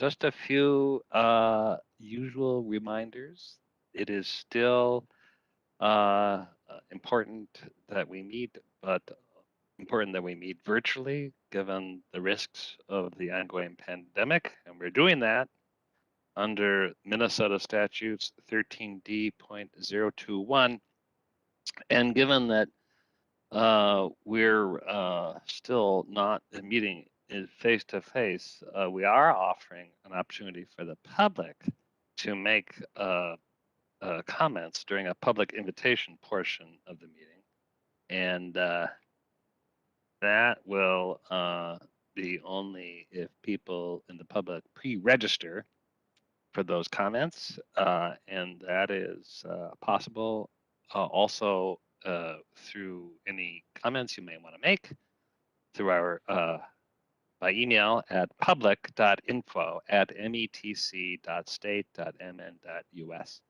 Just a few usual reminders. It is still important that we meet, but important that we meet virtually given the risks of the ongoing pandemic. And we're doing that under Minnesota statutes 13D.021. And given that we're still not meeting face to face, we are offering an opportunity for the public to make comments during a public invitation portion of the meeting. And that will be only if people in the public pre-register for those comments. And that is possible also through any comments you may want to make through our by email at public.info@metc.state.mn.us.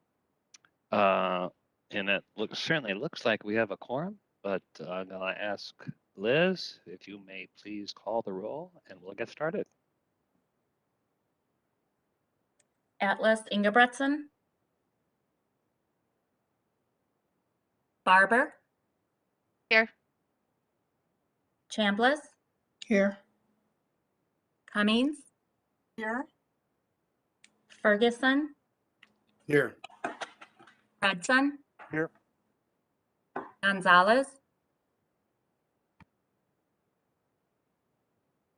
And it certainly looks like we have a quorum, but I'm going to ask Liz if you may please call the roll, and we'll get started. Atlas Ingebretson. Barber. Here. Chambliss. Here. Cummings. Here. Ferguson. Here. Hudson. Here. Gonzalez.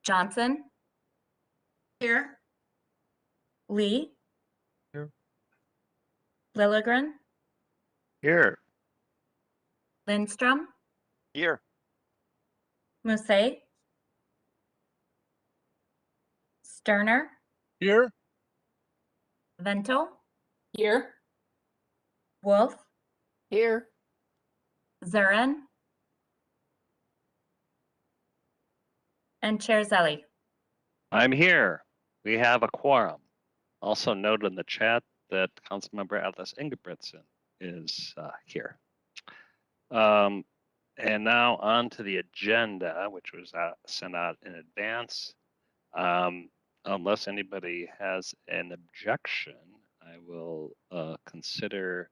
Johnson. Here. Lee. Here. Lilligren. Here. Lindstrom. Here. Musset. Sterner. Here. Vento. Here. Wolf. Here. Zurin. And Chair Zelli. I'm here. We have a quorum. Also note in the chat that Councilmember Atlas Ingebretson is here. And now on to the agenda, which was sent out in advance. Unless anybody has an objection, I will consider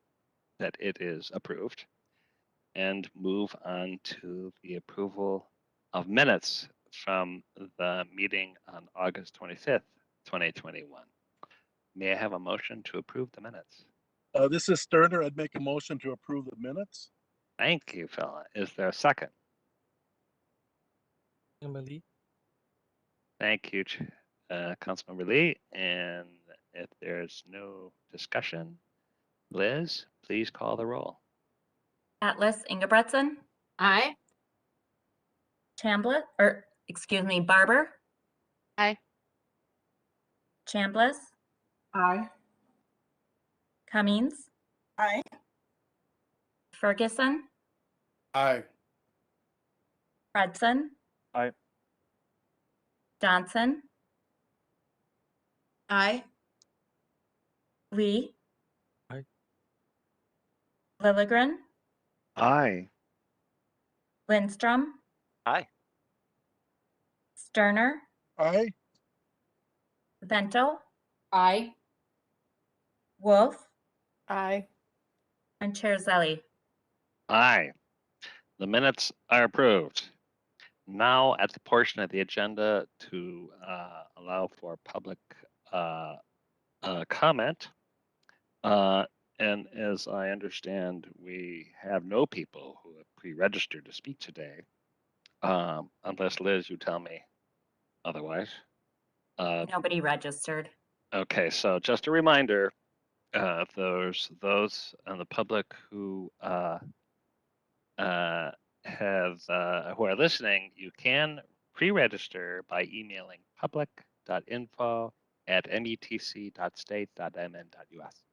that it is approved and move on to the approval of minutes from the meeting on August 25th, 2021. May I have a motion to approve the minutes? This is Sterner. I'd make a motion to approve the minutes. Thank you, Phil. Is there a second? Emily. Thank you, Councilmember Lee. And if there's no discussion, Liz, please call the roll. Atlas Ingebretson. Aye. Chambliss, or excuse me, Barber. Aye. Chambliss. Aye. Cummings. Aye. Ferguson. Aye. Hudson. Aye. Johnson. Aye. Lee. Aye. Lilligren. Aye. Lindstrom. Aye. Sterner. Aye. Vento. Aye. Wolf. Aye. And Chair Zelli. Aye. The minutes are approved. Now at the portion of the agenda to allow for public comment. And as I understand, we have no people who have pre-registered to speak today, unless Liz, you tell me otherwise. Nobody registered. Okay, so just a reminder, if there's those in the public who who are listening, you can pre-register by emailing public.info@metc.state.mn.us.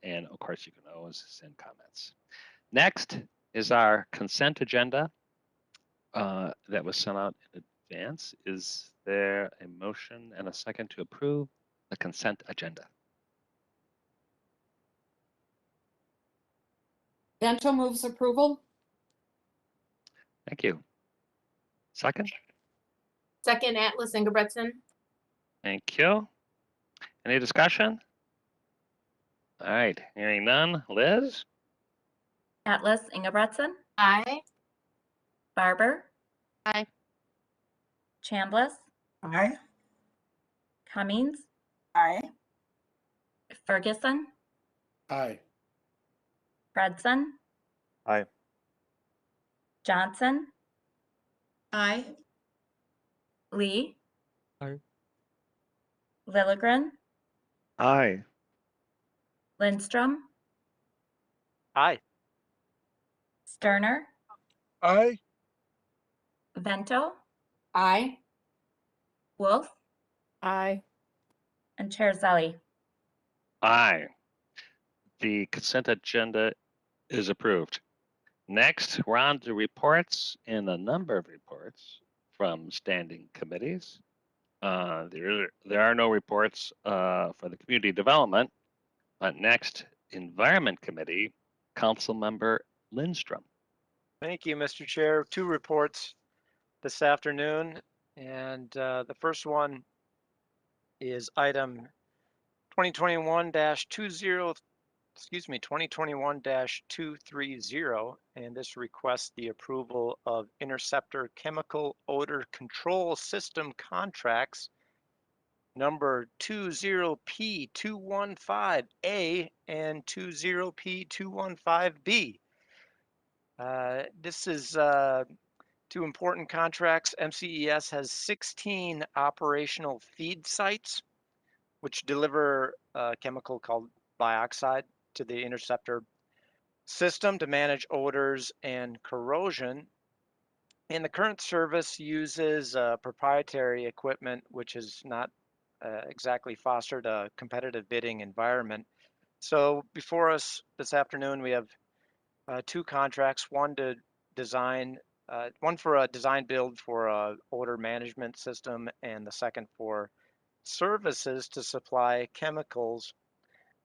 And of course, you can always send comments. Next is our consent agenda that was sent out in advance. Is there a motion and a second to approve the consent agenda? Vento moves approval. Thank you. Second? Second, Atlas Ingebretson. Thank you. Any discussion? All right, hearing none. Liz? Atlas Ingebretson, Aye. Barber, Aye. Chambliss, Aye. Cummings, Aye. Ferguson, Aye. Fredson, Aye. Johnson, Aye. Lee, Aye. Lilligren, Aye. Lindstrom, Aye. Sterner, Aye. Vento, Aye. Wolf, Aye. and Chair Zelli. Aye. The consent agenda is approved. Next, we're on to reports and a number of reports from standing committees. There are no reports for the community development. Next, Environment Committee, Councilmember Lindstrom. Thank you, Mr. Chair. 2 reports this afternoon, and the first one is item 2021-230, and this requests the approval of Interceptor Chemical Odor Control System contracts number 20P215A and 20P215B. This is 2 important contracts. MCES has 16 operational feed sites, which deliver a chemical called dioxide to the interceptor system to manage odors and corrosion. And the current service uses proprietary equipment, which has not exactly fostered a competitive bidding environment. So before us this afternoon, we have 2 contracts, one to design, one for a design build for a odor management system, and the second for services to supply chemicals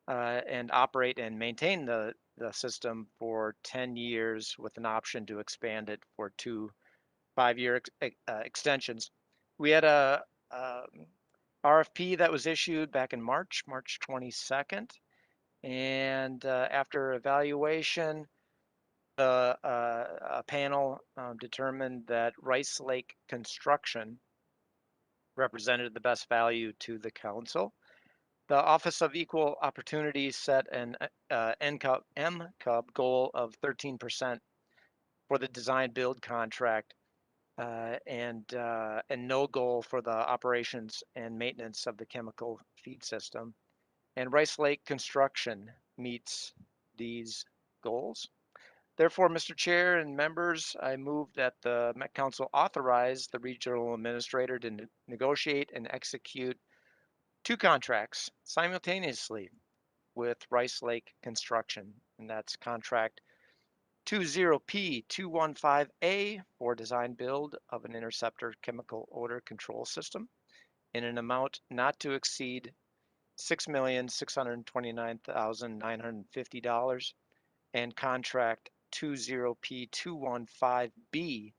and operate and maintain the system for 10 years with an option to expand it for 2 5-year extensions. We had a RFP that was issued back in March 22nd, and after evaluation, a panel determined that Rice Lake Construction represented the best value to the council. The Office of Equal Opportunity set an MCUB goal of 13% for the design build contract, and no goal for the operations and maintenance of the chemical feed system. And Rice Lake Construction meets these goals. Therefore, Mr. Chair and members, I move that the Met Council authorize the regional administrator to negotiate and execute 2 contracts simultaneously with Rice Lake Construction, and that's contract 20P215A for design build of an interceptor chemical odor control system in an amount not to exceed $6,629,950, and contract 20P215B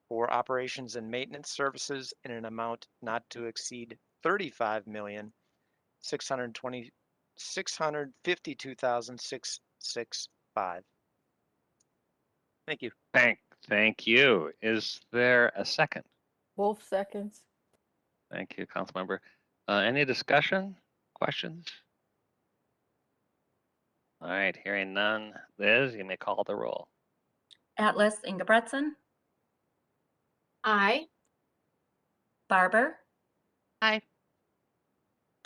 for operations and maintenance services in an amount not to exceed $35,652,665. Thank you. Thank you. Is there a second? Wolf seconds. Thank you, Councilmember. Any discussion, questions? All right, hearing none. Liz, you may call the roll. Atlas Ingebretson, Aye. Barber, Aye.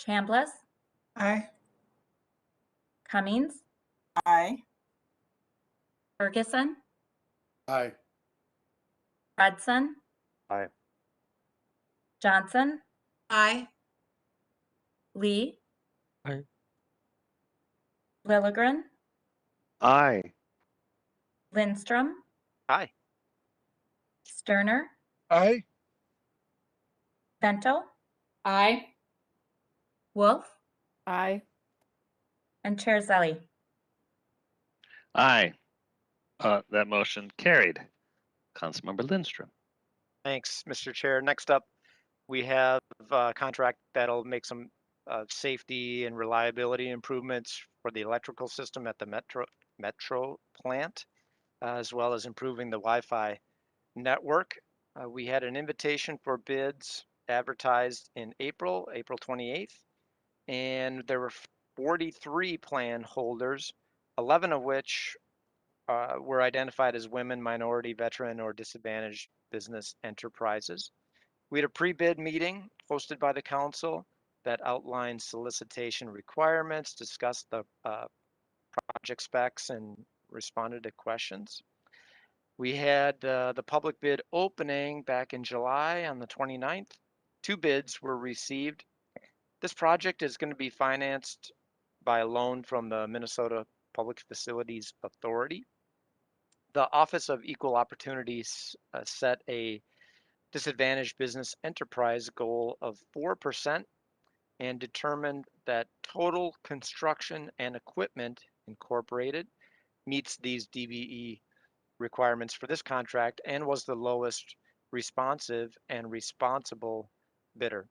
Chambliss, Aye. Cummings, Aye. Ferguson, Aye. Fredson, Aye. Johnson, Aye. Lee, Aye. Lilligren, Aye. Lindstrom, Aye. Sterner, Aye. Vento, Aye. Wolf, Aye. and Chair Zelli. Aye. That motion carried. Councilmember Lindstrom. Thanks, Mr. Chair. Next up, We have a contract that'll make some safety and reliability improvements for the electrical system at the Metro plant, as well as improving the Wi-Fi network. We had an invitation for bids advertised in April 28th, and there were 43 plan holders, 11 of which were identified as women, minority, veteran, or disadvantaged business enterprises. We had a pre-bid meeting hosted by the council that outlined solicitation requirements, discussed the project specs, and responded to questions. We had the public bid opening back in July on the 29th. 2 bids were received. This project is going to be financed by a loan from the Minnesota Public Facilities Authority. The Office of Equal Opportunities set a disadvantaged business enterprise goal of 4% and determined that Total Construction and Equipment Incorporated meets these DBE requirements for this contract and was the lowest responsive and responsible bidder.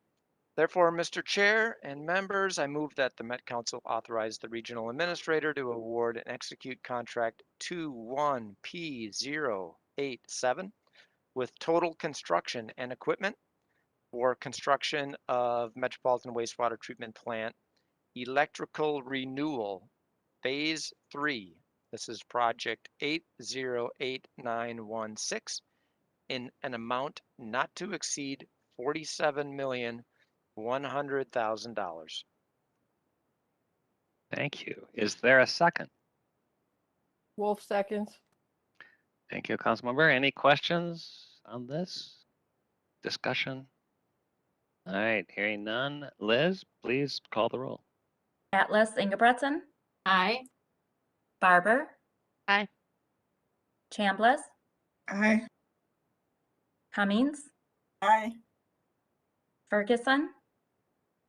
Therefore, Mr. Chair and members, I move that the Met Council authorize the regional administrator to award and execute contract 21P087 with Total Construction and Equipment for construction of Metropolitan Wastewater Treatment Plant Electrical Renewal Phase 3. This is project 808916 in an amount not to exceed $47,100,000. Thank you. Is there a second? Wolf seconds. Thank you, Councilmember. Any questions on this discussion? All right, hearing none. Liz, please call the roll. Atlas Ingebretson, Aye. Barber, Aye. Chambliss, Aye. Cummings, Aye. Ferguson,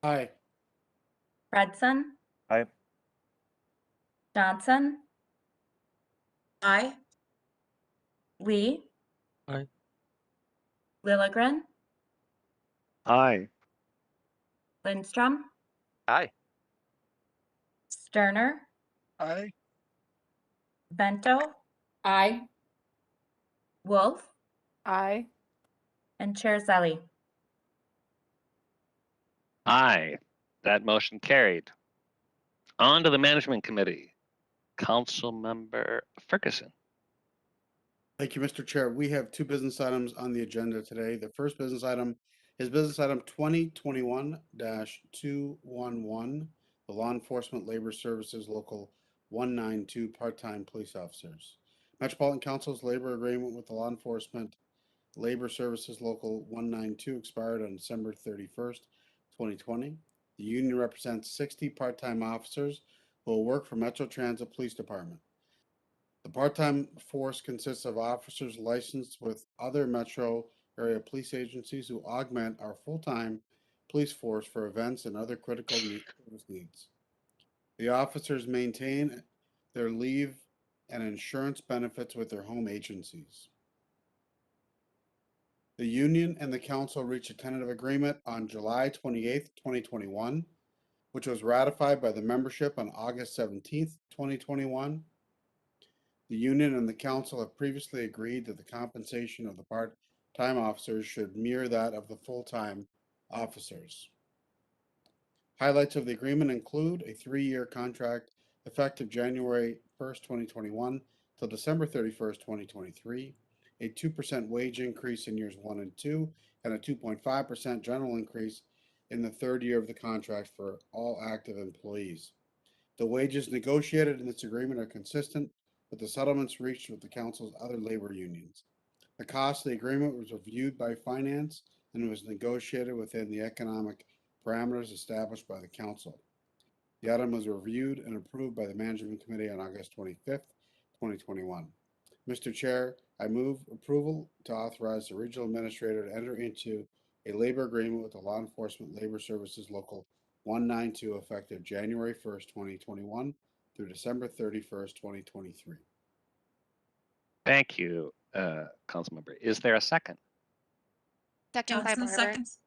Aye. Fredson, Aye. Johnson, Aye. Lee, Aye. Lilligren, Aye. Lindstrom, Aye. Sterner, Aye. Bento, Aye. Wolf, Aye. and Chair Zelli. Aye, that motion carried. On to the Management Committee. Councilmember Ferguson. Thank you, Mr. Chair. We have 2 business items on the agenda today. The first business item is business item 2021-211, the Law Enforcement Labor Services Local 192 part-time police officers. Metropolitan Council's labor agreement with the Law Enforcement Labor Services Local 192 expired on December 31st, 2020. The union represents 60 part-time officers who will work for Metro Transit Police Department. The part-time force consists of officers licensed with other metro area police agencies who augment our full-time police force for events and other critical service needs. The officers maintain their leave and insurance benefits with their home agencies. The union and the council reached a tentative agreement on July 28th, 2021, which was ratified by the membership on August 17th, 2021. The union and the council have previously agreed that the compensation of the part-time officers should mirror that of the full-time officers. Highlights of the agreement include a 3-year contract effective January 1st, 2021 till December 31st, 2023, a 2% wage increase in years 1 and 2, and a 2.5% general increase in the 3rd year of the contract for all active employees. The wages negotiated in this agreement are consistent with the settlements reached with the council's other labor unions. The cost of the agreement was reviewed by finance and was negotiated within the economic parameters established by the council. The item was reviewed and approved by the Management Committee on August 25th, 2021. Mr. Chair, I move approval to authorize the regional administrator to enter into a labor agreement with the Law Enforcement Labor Services Local 192 effective January 1st, 2021 through December 31st, 2023. Thank you, Councilmember. Is there a second? Second by Johnson Barber. seconds.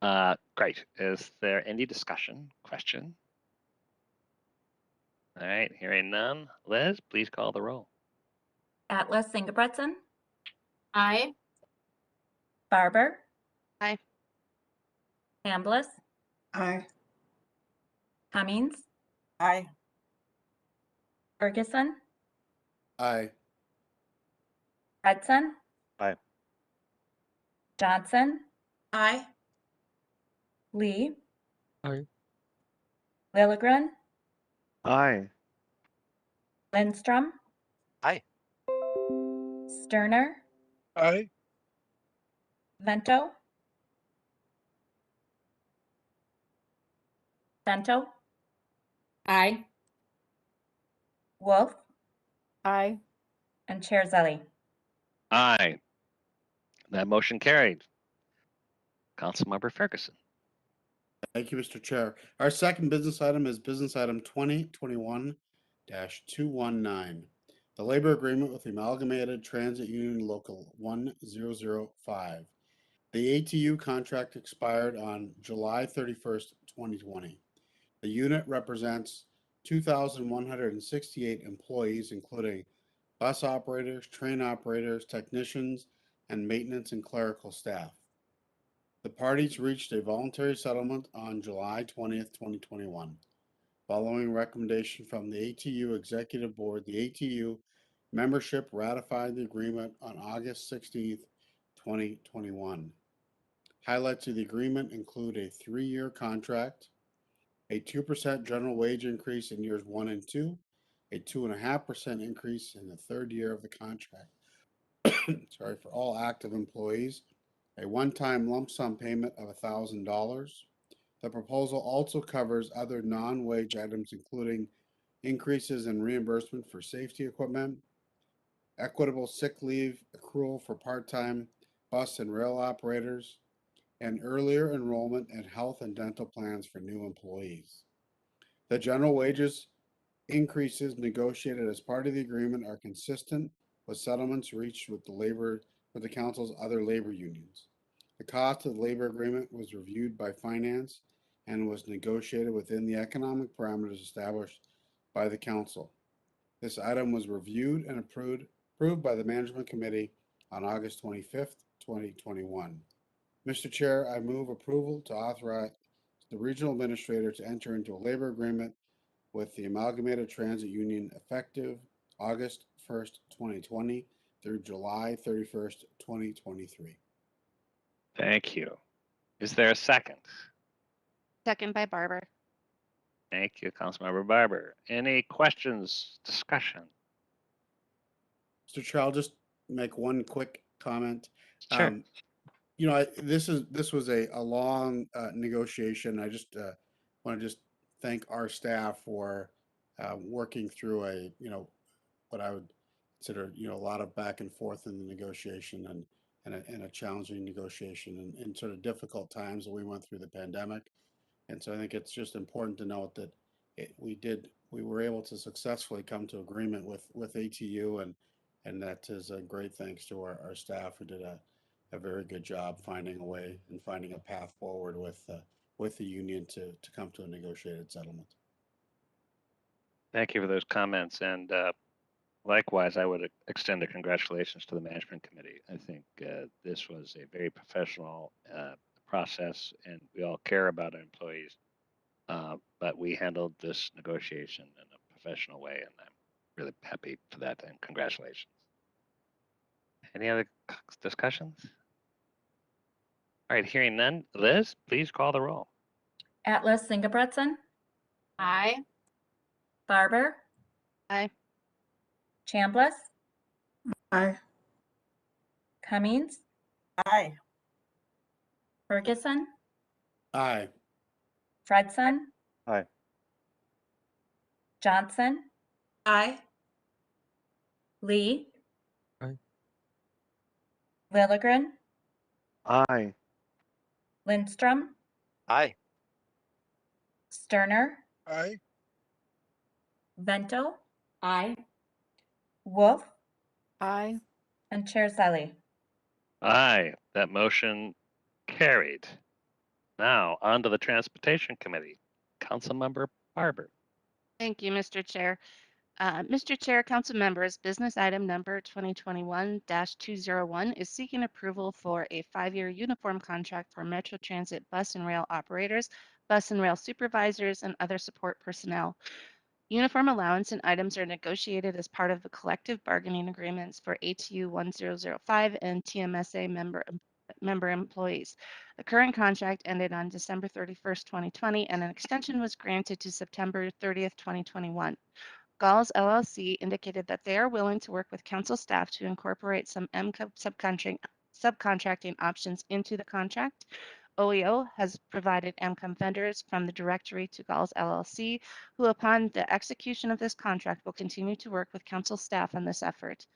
Great. Is there any discussion, question? All right, hearing none. Liz, please call the roll. Atlas Ingebretson, Aye. Barber. Aye. Chambliss, Aye. Cummings, Aye. Ferguson, Aye. Hudson. Aye. Johnson, Aye. Lee, Aye. Lilligren, Aye. Lindstrom. Aye. Sterner, Aye. Vento. Vento, Aye. Wolf, Aye. and Chair Zelli. Aye. That motion carried. Councilmember Ferguson. Thank you, Mr. Chair. Our second business item is business item 2021-219. The labor agreement with the Amalgamated Transit Union Local 1005. The ATU contract expired on July 31st, 2020. The unit represents 2,168 employees, including bus operators, train operators, technicians, and maintenance and clerical staff. The parties reached a voluntary settlement on July 20th, 2021. Following recommendation from the ATU Executive Board, the ATU membership ratified the agreement on August 16th, 2021. Highlights of the agreement include a 3-year contract, a 2% general wage increase in years 1 and 2, a 2.5% increase in the 3rd year of the contract. Sorry, for all active employees, a one-time lump sum payment of $1,000. The proposal also covers other non-wage items, including increases in reimbursement for safety equipment, equitable sick leave accrual for part-time bus and rail operators, and earlier enrollment in health and dental plans for new employees. The general wages increases negotiated as part of the agreement are consistent with settlements reached with the council's other labor unions. The cost of the labor agreement was reviewed by finance and was negotiated within the economic parameters established by the council. This item was reviewed and approved by the management committee on August 25th, 2021. Mr. Chair, I move approval to authorize the regional administrator to enter into a labor agreement with the Amalgamated Transit Union effective August 1st, 2020 through July 31st, 2023. Thank you. Is there a second? Second by Barber. Thank you, Councilmember Barber. Any questions, discussion? Mr. Chair, I'll just make one quick comment. Sure. This was a long negotiation. I just want to just thank our staff for working through what I would consider a lot of back and forth in the negotiation and a challenging negotiation and sort of difficult times that we went through the pandemic. And so I think it's just important to note that we were able to successfully come to agreement with ATU, and that is a great thanks to our staff who did a very good job finding a way and finding a path forward with the union to come to a negotiated settlement. Thank you for those comments. And likewise, I would extend a congratulations to the management committee. I think this was a very professional process, and we all care about our employees. But we handled this negotiation in a professional way, and I'm really happy for that, and congratulations. Any other discussions? All right, hearing none. Liz, please call the roll. Atlas Ingebretson, Aye. Barber. Aye. Chambliss, Aye. Cummings, Aye. Ferguson, Aye. Fredson. Aye. Johnson, Aye. Lee. Aye. Lilligren, Aye. Lindstrom, Aye. Sterner, Aye. Vento, Aye. Wolf, Aye. and Chair Zelli. Aye, that motion carried. Now, on to the Transportation Committee. Councilmember Barber. Thank you, Mr. Chair. Mr. Chair, council members, business item number 2021-201 is seeking approval for a 5-year uniform contract for Metro Transit bus and rail operators, bus and rail supervisors, and other support personnel. Uniform allowance and items are negotiated as part of the collective bargaining agreements for ATU 1005 and TMSA member employees. The current contract ended on December 31st, 2020, and an extension was granted to September 30th, 2021. Galls LLC indicated that they are willing to work with council staff to incorporate some MCUP subcontracting options into the contract. OEO has provided MCUP vendors from the directory to Galls LLC, who upon the execution of this contract will continue to work with council staff on this effort.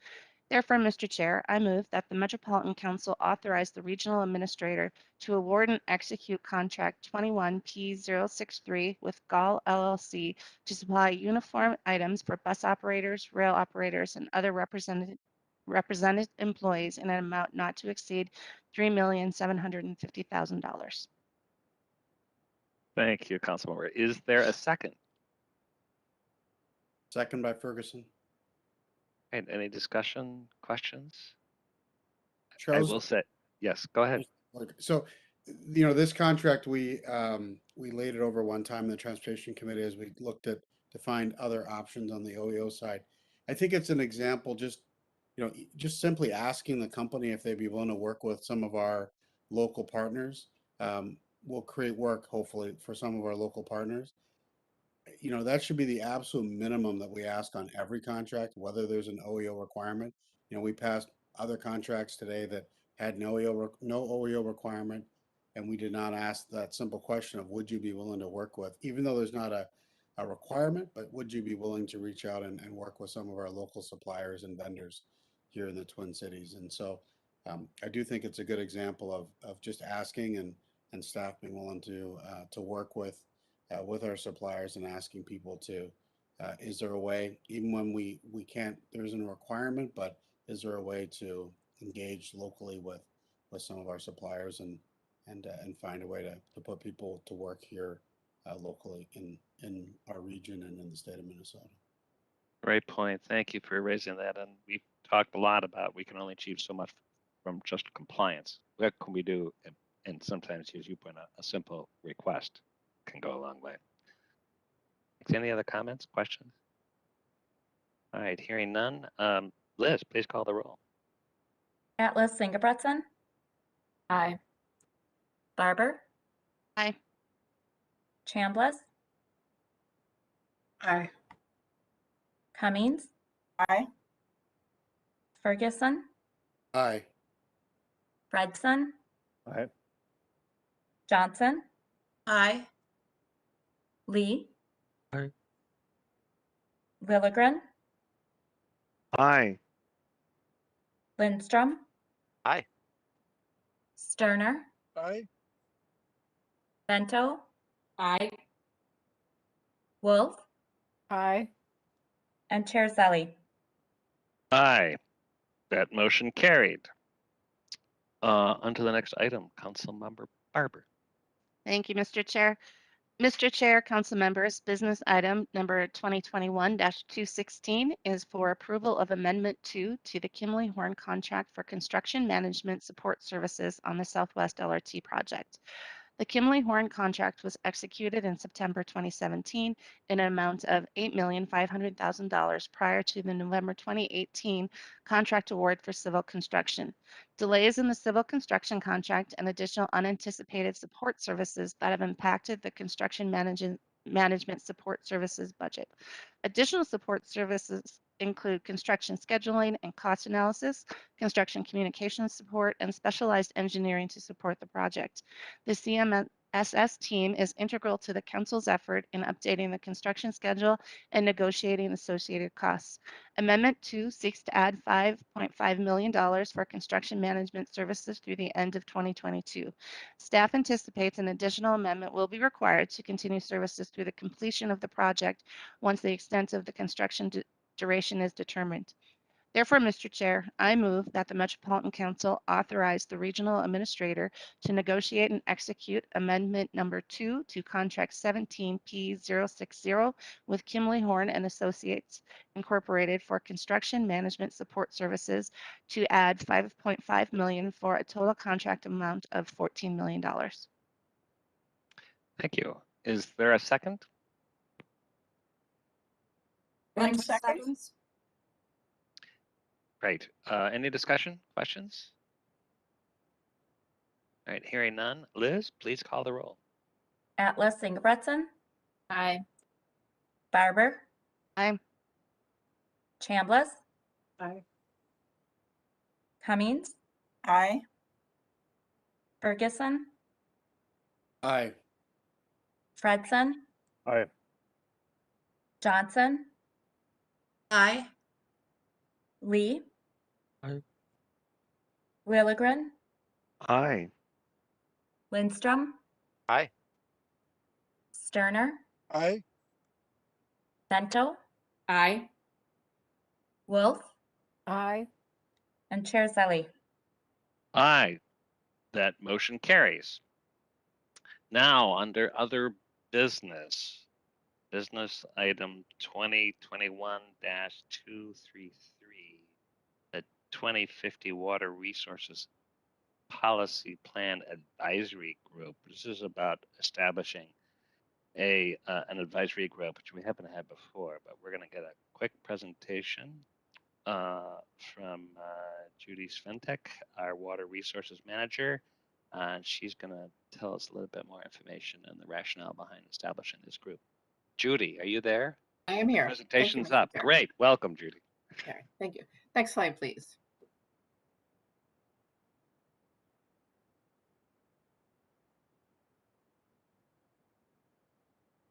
Therefore, Mr. Chair, I move that the Metropolitan Council authorize the regional administrator to award and execute contract 21P063 with Gall LLC to supply uniform items for bus operators, rail operators, and other represented employees in an amount not to exceed $3,750,000. Thank you, Councilmember. Is there a second? Second by Ferguson. And any discussion, questions? I Charles? will say, yes, go ahead. So, this contract, we laid it over one time in the Transportation Committee as we looked to find other options on the OEO side. I think it's an example, just simply asking the company if they'd be willing to work with some of our local partners will create work, hopefully, for some of our local partners. That should be the absolute minimum that we ask on every contract, whether there's an OEO requirement. We passed other contracts today that had no OEO requirement, and we did not ask that simple question of would you be willing to work with, even though there's not a requirement, but would you be willing to reach out and work with some of our local suppliers and vendors here in the Twin Cities? And so I do think it's a good example of just asking and staff being willing to work with our suppliers and asking people to, is there a way, even when we can't, there isn't a requirement, but is there a way to engage locally with some of our suppliers and find a way to put people to work here locally in our region and in the state of Minnesota. Great point. Thank you for raising that. And we've talked a lot about we can only achieve so much from just compliance. What can we do? And sometimes, as you point out, a simple request can go a long way. Any other comments, questions? All right, hearing none. Liz, please call the roll. Atlas Singebretson, Aye. Barber, Aye. Chambliss, Aye. Cummings, Aye. Ferguson, Aye. Fredson, Aye. Johnson, Aye. Lee, Aye. Lilligren, Aye. Lindstrom, Aye. Sterner, Aye. Bento, Aye. Wolf, Aye. and Chair Zelli. Aye. That motion carried. On to the next item, Councilmember Barber. Thank you, Mr. Chair. Mr. Chair, council members, business item number 2021-216 is for approval of Amendment 2 to the Kimley Horn contract for construction management support services on the Southwest LRT project. The Kimley Horn contract was executed in September 2017 in an amount of $8,500,000 prior to the November 2018 contract award for civil construction. Delays in the civil construction contract and additional unanticipated support services that have impacted the construction management support services budget. Additional support services include construction scheduling and cost analysis, construction communications support, and specialized engineering to support the project. The CMSS team is integral to the council's effort in updating the construction schedule and negotiating associated costs. Amendment 2 seeks to add $5.5 million for construction management services through the end of 2022. Staff anticipates an additional amendment will be required to continue services through the completion of the project once the extent of the construction duration is determined. Therefore, Mr. Chair, I move that the Metropolitan Council authorize the regional administrator to negotiate and execute Amendment Number 2 to Contract 17P060 with Kimley Horn and Associates Incorporated for construction management support services to add $5.5 million for a total contract amount of $14 million. Thank you. Is there a second? Lynn seconds. Great. Any discussion, questions? All right, hearing none. Liz, please call the roll. Atlas Ingebretson, Aye. Barber, Aye. Chambliss, Aye. Cummings, Aye. Ferguson, Aye. Fredson, Aye. Johnson, Aye. Lee, Aye. Willigren, Aye. Lindstrom, Aye. Sterner, Aye. Bento, Aye. Wolf, Aye. and Chair Zelli. Aye. That motion carries. Now, under other business, business item 2021-233, the 2050 Water Resources Policy Plan Advisory Group. This is about establishing an advisory group, which we haven't had before, but we're going to get a quick presentation from Judy Sventek, our Water Resources Manager. And she's going to tell us a little bit more information and the rationale behind establishing this group. Judy, are you there? I am here. Presentation's Thank you, Mr. up. Chair. Great. Welcome, Judy. Okay, thank you. Next slide, please.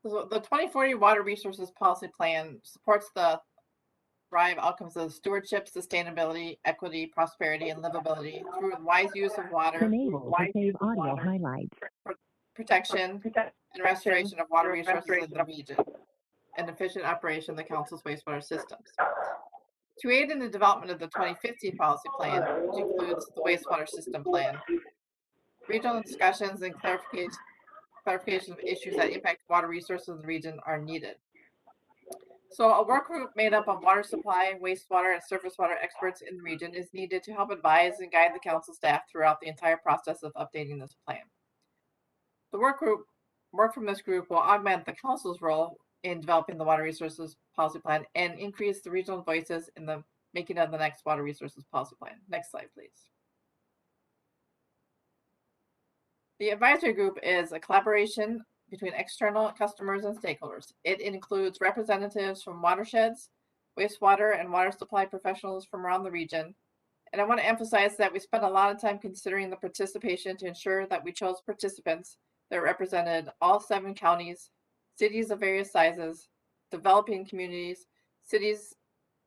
So the 2040 Water Resources Policy Plan supports the thrive outcomes of stewardship, sustainability, equity, prosperity, and livability through wise use of water, Enable to save audio highlights. protection, and restoration of water resources in the region, and efficient operation of the Council's wastewater systems. To aid in the development of the 2050 policy plan, which includes the wastewater system plan, regional discussions and clarification of issues that impact water resources in the region are needed. So a work group made up of water supply, wastewater, and surface water experts in the region is needed to help advise and guide the council staff throughout the entire process of updating this plan. The work from this group will augment the council's role in developing the water resources policy plan and increase the regional voices in the making of the next water resources policy plan. Next slide, please. The advisory group is a collaboration between external customers and stakeholders. It includes representatives from watersheds, wastewater, and water supply professionals from around the region. And I want to emphasize that we spent a lot of time considering the participation to ensure that we chose participants that represented all 7 counties, cities of various sizes, developing communities, cities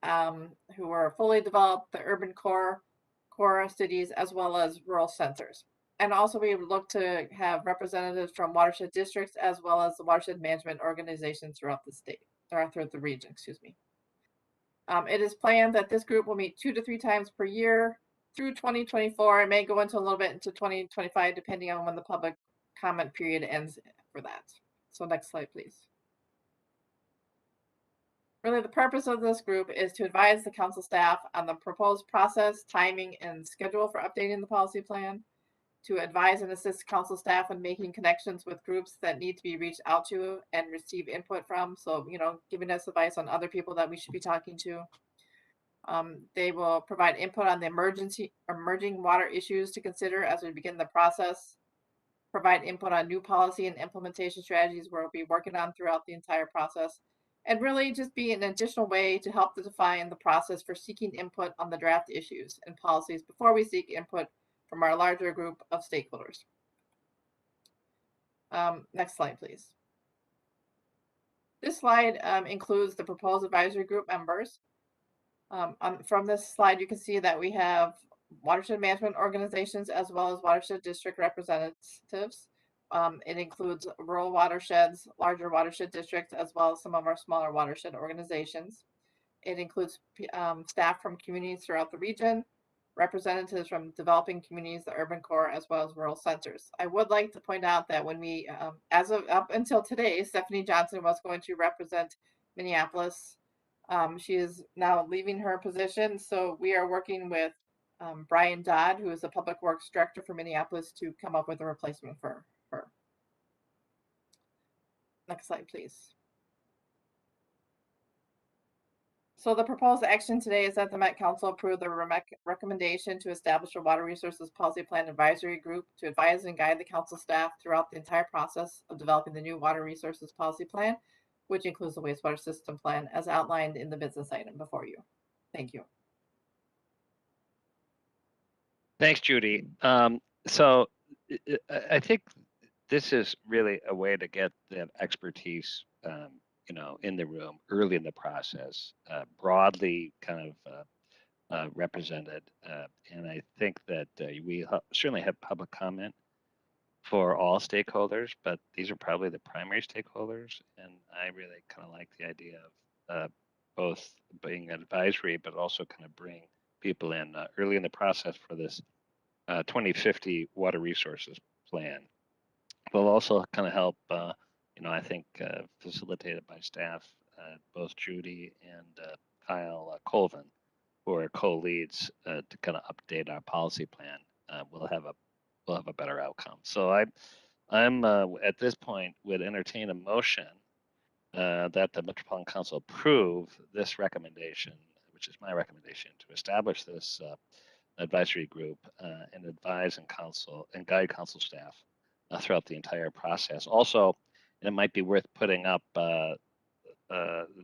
who were fully developed, the urban core cities, as well as rural centers. And also we would look to have representatives from watershed districts as well as the watershed management organizations throughout the state, or throughout the region, excuse me. It is planned that this group will meet 2 to 3 times per year through 2024. It may go into a little bit into 2025, depending on when the public comment period ends for that. So next slide, please. Really, the purpose of this group is to advise the council staff on the proposed process, timing, and schedule for updating the policy plan, to advise and assist council staff in making connections with groups that need to be reached out to and receive input from. So, giving us advice on other people that we should be talking to. They will provide input on the emerging water issues to consider as we begin the process, provide input on new policy and implementation strategies we'll be working on throughout the entire process, and really just be an additional way to help to define the process for seeking input on the draft issues and policies before we seek input from our larger group of stakeholders. Next slide, please. This slide includes the proposed advisory group members. From this slide, you can see that we have watershed management organizations as well as watershed district representatives. It includes rural watersheds, larger watershed districts, as well as some of our smaller watershed organizations. It includes staff from communities throughout the region, representatives from developing communities, the urban core, as well as rural centers. I would like to point out that when we, as of up until today, Stephanie Johnson was going to represent Minneapolis. She is now leaving her position, so we are working with Brian Dodd, who is the Public Works Director for Minneapolis, to come up with a replacement for her. Next slide, please. So the proposed action today is that the Met Council approve the recommendation to establish a Water Resources Policy Plan Advisory Group to advise and guide the council staff throughout the entire process of developing the new Water Resources Policy Plan, which includes the wastewater system plan as outlined in the business item before you. Thank you. Thanks, Judy. So I think this is really a way to get that expertise, in the room early in the process, broadly kind of represented. And I think that we certainly have public comment for all stakeholders, but these are probably the primary stakeholders. And I really kind of like the idea of both being advisory, but also kind of bring people in early in the process for this 2050 water resources plan. Will also kind of help, I think facilitated by staff, both Judy and Kyle Colvin, who are co-leads to kind of update our policy plan. We'll have a better outcome. So I'm at this point would entertain a motion that the Metropolitan Council approve this recommendation, which is my recommendation, to establish this advisory group and advise and guide council staff throughout the entire process. Also, it might be worth putting up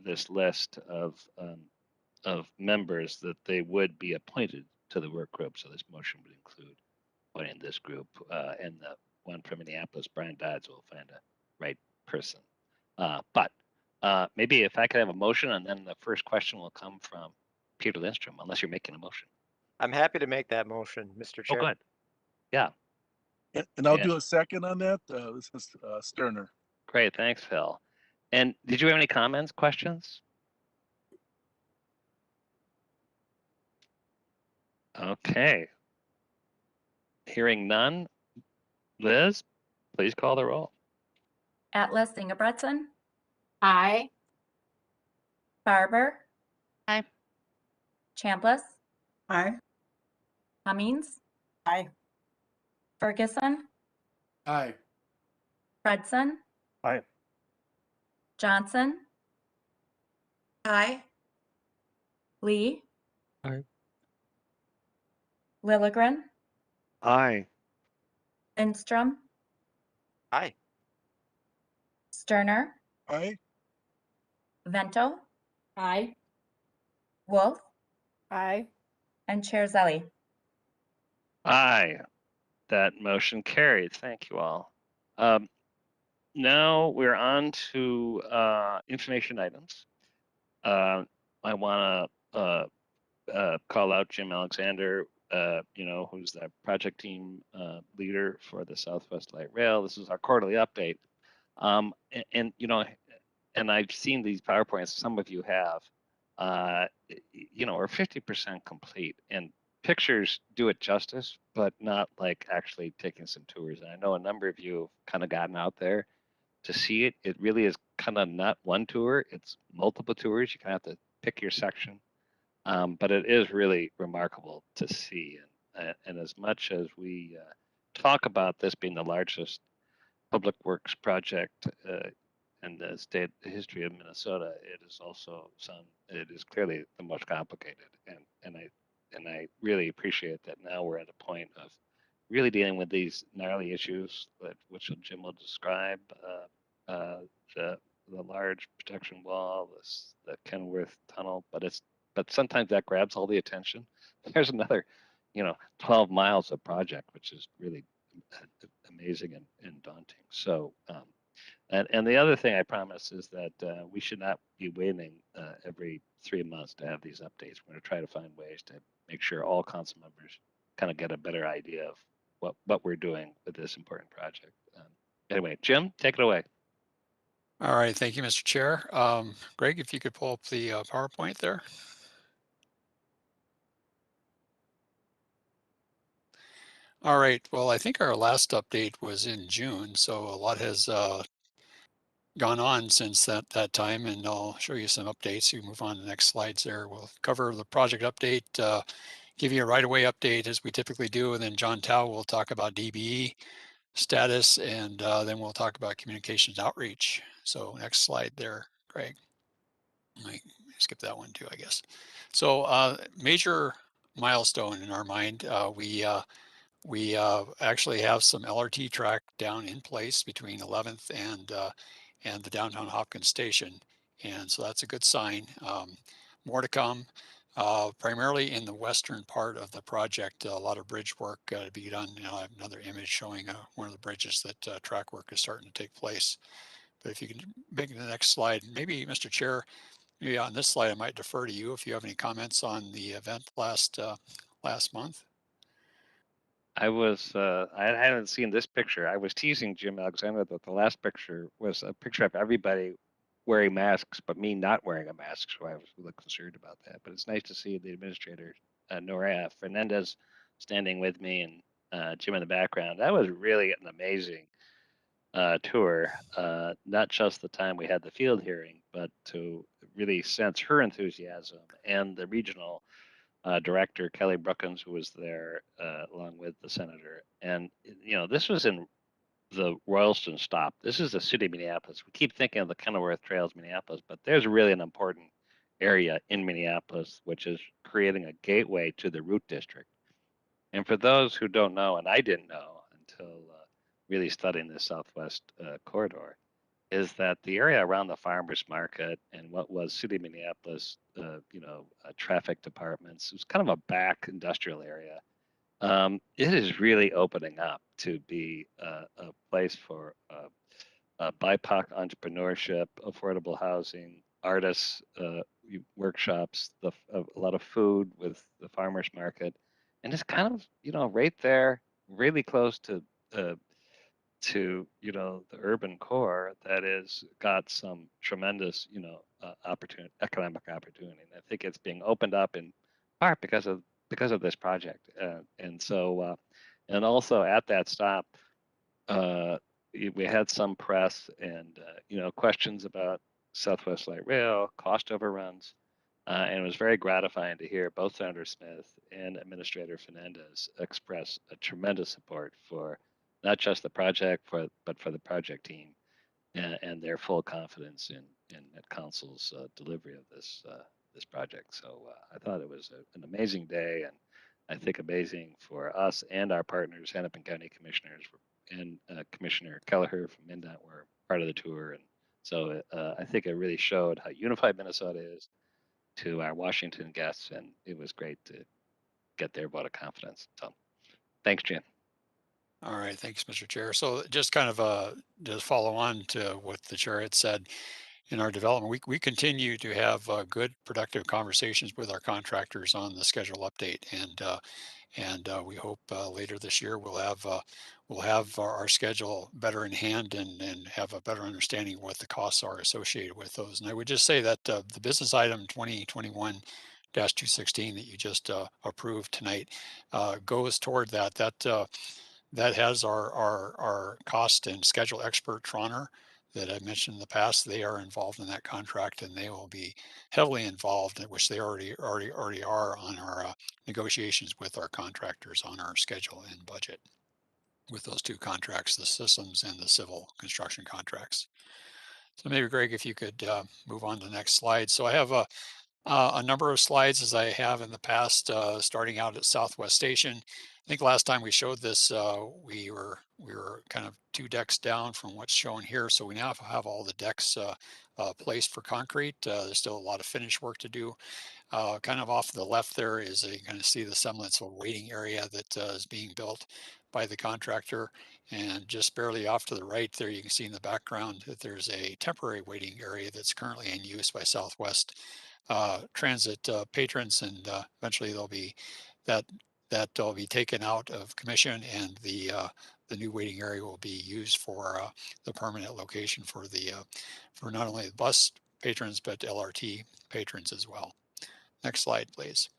this list of members that they would be appointed to the work group. So this motion would include appointing this group, and the one from Minneapolis, Brian Dodds, will find a right person. But maybe if I could have a motion, and then the first question will come from Peter Lindstrom, unless you're making a motion. I'm happy to make that motion, Mr. Chair. Oh, good. Yeah. And I'll Yeah. do a second on that. This is Sterner. Great. Thanks, Phil. And did you have any comments, questions? Okay. Hearing none. Liz, please call the roll. Atlas Ingebretson, Aye. Barber. Aye. Chambliss, Aye. Cummings, Aye. Ferguson, Aye. Fredson. Aye. Johnson, Aye. Lee. Aye. Lilligren, Aye. Lindstrom, Aye. Sterner, Aye. Vento, Aye. Wolf, Aye. and Chair Zelli. Aye. That motion carried. Thank you all. Now we're on to information items. I want to call out Jim Alexander, who's the project team leader for the Southwest Light Rail. This is our quarterly update. And I've seen these PowerPoints, some of you have, are 50% complete. And pictures do it justice, but not like actually taking some tours. And I know a number of you have kind of gotten out there to see it. It really is kind of not one tour, it's multiple tours. You kind of have to pick your section. But it is really remarkable to see. And as much as we talk about this being the largest public works project in the history of Minnesota, it is clearly the most complicated. And I really appreciate that now we're at a point of really dealing with these gnarly issues, which Jim will describe, the large protection wall, the Kenworth tunnel, but sometimes that grabs all the attention. There's another, 12 miles of project, which is really amazing and daunting. So, and the other thing I promise is that we should not be waiting every 3 months to have these updates. We're going to try to find ways to make sure all council members kind of get a better idea of what we're doing with this important project. Anyway, Jim, take it away. All right, thank you, Mr. Chair. Greg, if you could pull up the PowerPoint there. All right, well, I think our last update was in June, so a lot has gone on since that time, and I'll show you some updates. You move on to the next slides there. We'll cover the project update, give you a right-of-way update as we typically do, and then John Tao will talk about DBE status, and then we'll talk about communications outreach. So next slide there, Greg. I skip that one too, I guess. So major milestone in our mind, we actually have some LRT track down in place between 11th and the downtown Hopkins station. And so that's a good sign. More to come, primarily in the western part of the project. A lot of bridge work to be done. You know, I have another image showing one of the bridges that track work is starting to take place. But if you can make the next slide, maybe Mr. Chair, maybe on this slide, I might defer to you if you have any comments on the event last month. I hadn't seen this picture. I was teasing Jim Alexander that the last picture was a picture of everybody wearing masks, but me not wearing a mask. So I was a little concerned about that. But it's nice to see the administrator, Nora Fernandez, standing with me and Jim in the background. That was really an amazing tour. Not just the time we had the field hearing, but to really sense her enthusiasm and the regional director Kelly Brookins, who was there along with the senator. And you know, this was in the Royalston stop. This is the city of Minneapolis. We keep thinking of the Kenilworth Trails, Minneapolis, but there's really an important area in Minneapolis, which is creating a gateway to the Root District. And for those who don't know, and I didn't know until really studying the Southwest corridor, is that the area around the farmers market and what was city of Minneapolis, traffic departments, it was kind of a back industrial area. It is really opening up to be a place for BIPOC entrepreneurship, affordable housing, artists, workshops, a lot of food with the farmers market, and it's kind of right there, really close uh, to the urban core that is got some tremendous opportunity, economic opportunity. And I think it's being opened up in part because of this project. And also at that stop, uh, we had some press and questions about Southwest Light Rail cost overruns. And it was very gratifying to hear both Senator Smith and Administrator Fernandez express a tremendous support for not just the project, but for the project team and their full confidence in Met Council's delivery of this project. So I thought it was an amazing day, and I think amazing for us and our partners, Hennepin County Commissioners and Commissioner Kelleher from MnDOT were part of the tour. And so I think it really showed how unified Minnesota is to our Washington guests, and it was great to get their vote of confidence. So thanks, Jim. All right, thanks, Mr. Chair. So just kind of just follow on to what the chair had said in our development. We continue to have good, productive conversations with our contractors on the schedule update, and we hope later this year we'll have our schedule better in hand and have a better understanding of what the costs are associated with those. And I would just say that the business item 2021-216 that you just approved tonight goes toward that. That has our cost and schedule expert Troner that I mentioned in the past. They are involved in that contract, and they will be heavily involved, which they already are on our negotiations with our contractors on our schedule and budget with those two contracts, the systems and the civil construction contracts. So maybe Greg, if you could move on to the next slide. So I have a number of slides as I have in the past, starting out at Southwest Station. I think last time we showed this, we were kind of 2 decks down from what's shown here. So we now have all the decks placed for concrete. There's still a lot of finish work to do. Kind of off to the left there is you kind of see the semblance of a waiting area that is being built by the contractor. And just barely off to the right there, you can see in the background that there's a temporary waiting area that's currently in use by Southwest transit patrons, and eventually there'll be that that will be taken out of commission, and the new waiting area will be used for the permanent location for the for not only the bus patrons but LRT patrons as well. Next slide, please.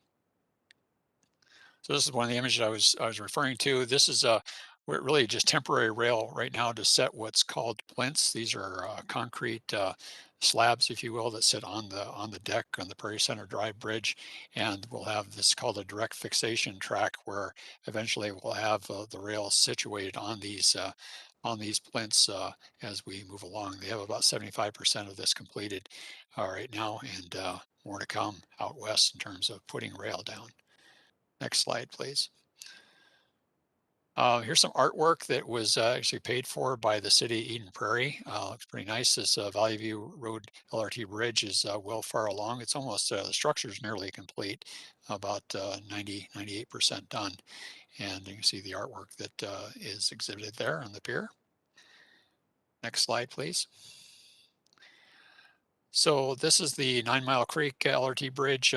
So this is one of the images I was referring to. This is really just temporary rail right now to set what's called plinths. These are concrete slabs, if you will, that sit on the deck on the Prairie Center Drive Bridge, and we'll have this called a direct fixation track, where eventually we'll have the rail situated on these plinths as we move along. They have about 75% of this completed right now, and more to come out west in terms of putting rail down. Next slide, please. Here's some artwork that was actually paid for by the city of Eden Prairie. Looks pretty nice. This Valley View Road LRT bridge is well far along. It's almost, the structure is nearly complete, about 98% done. And you can see the artwork that is exhibited there on the pier. Next slide, please. So this is the 9 Mile Creek LRT bridge.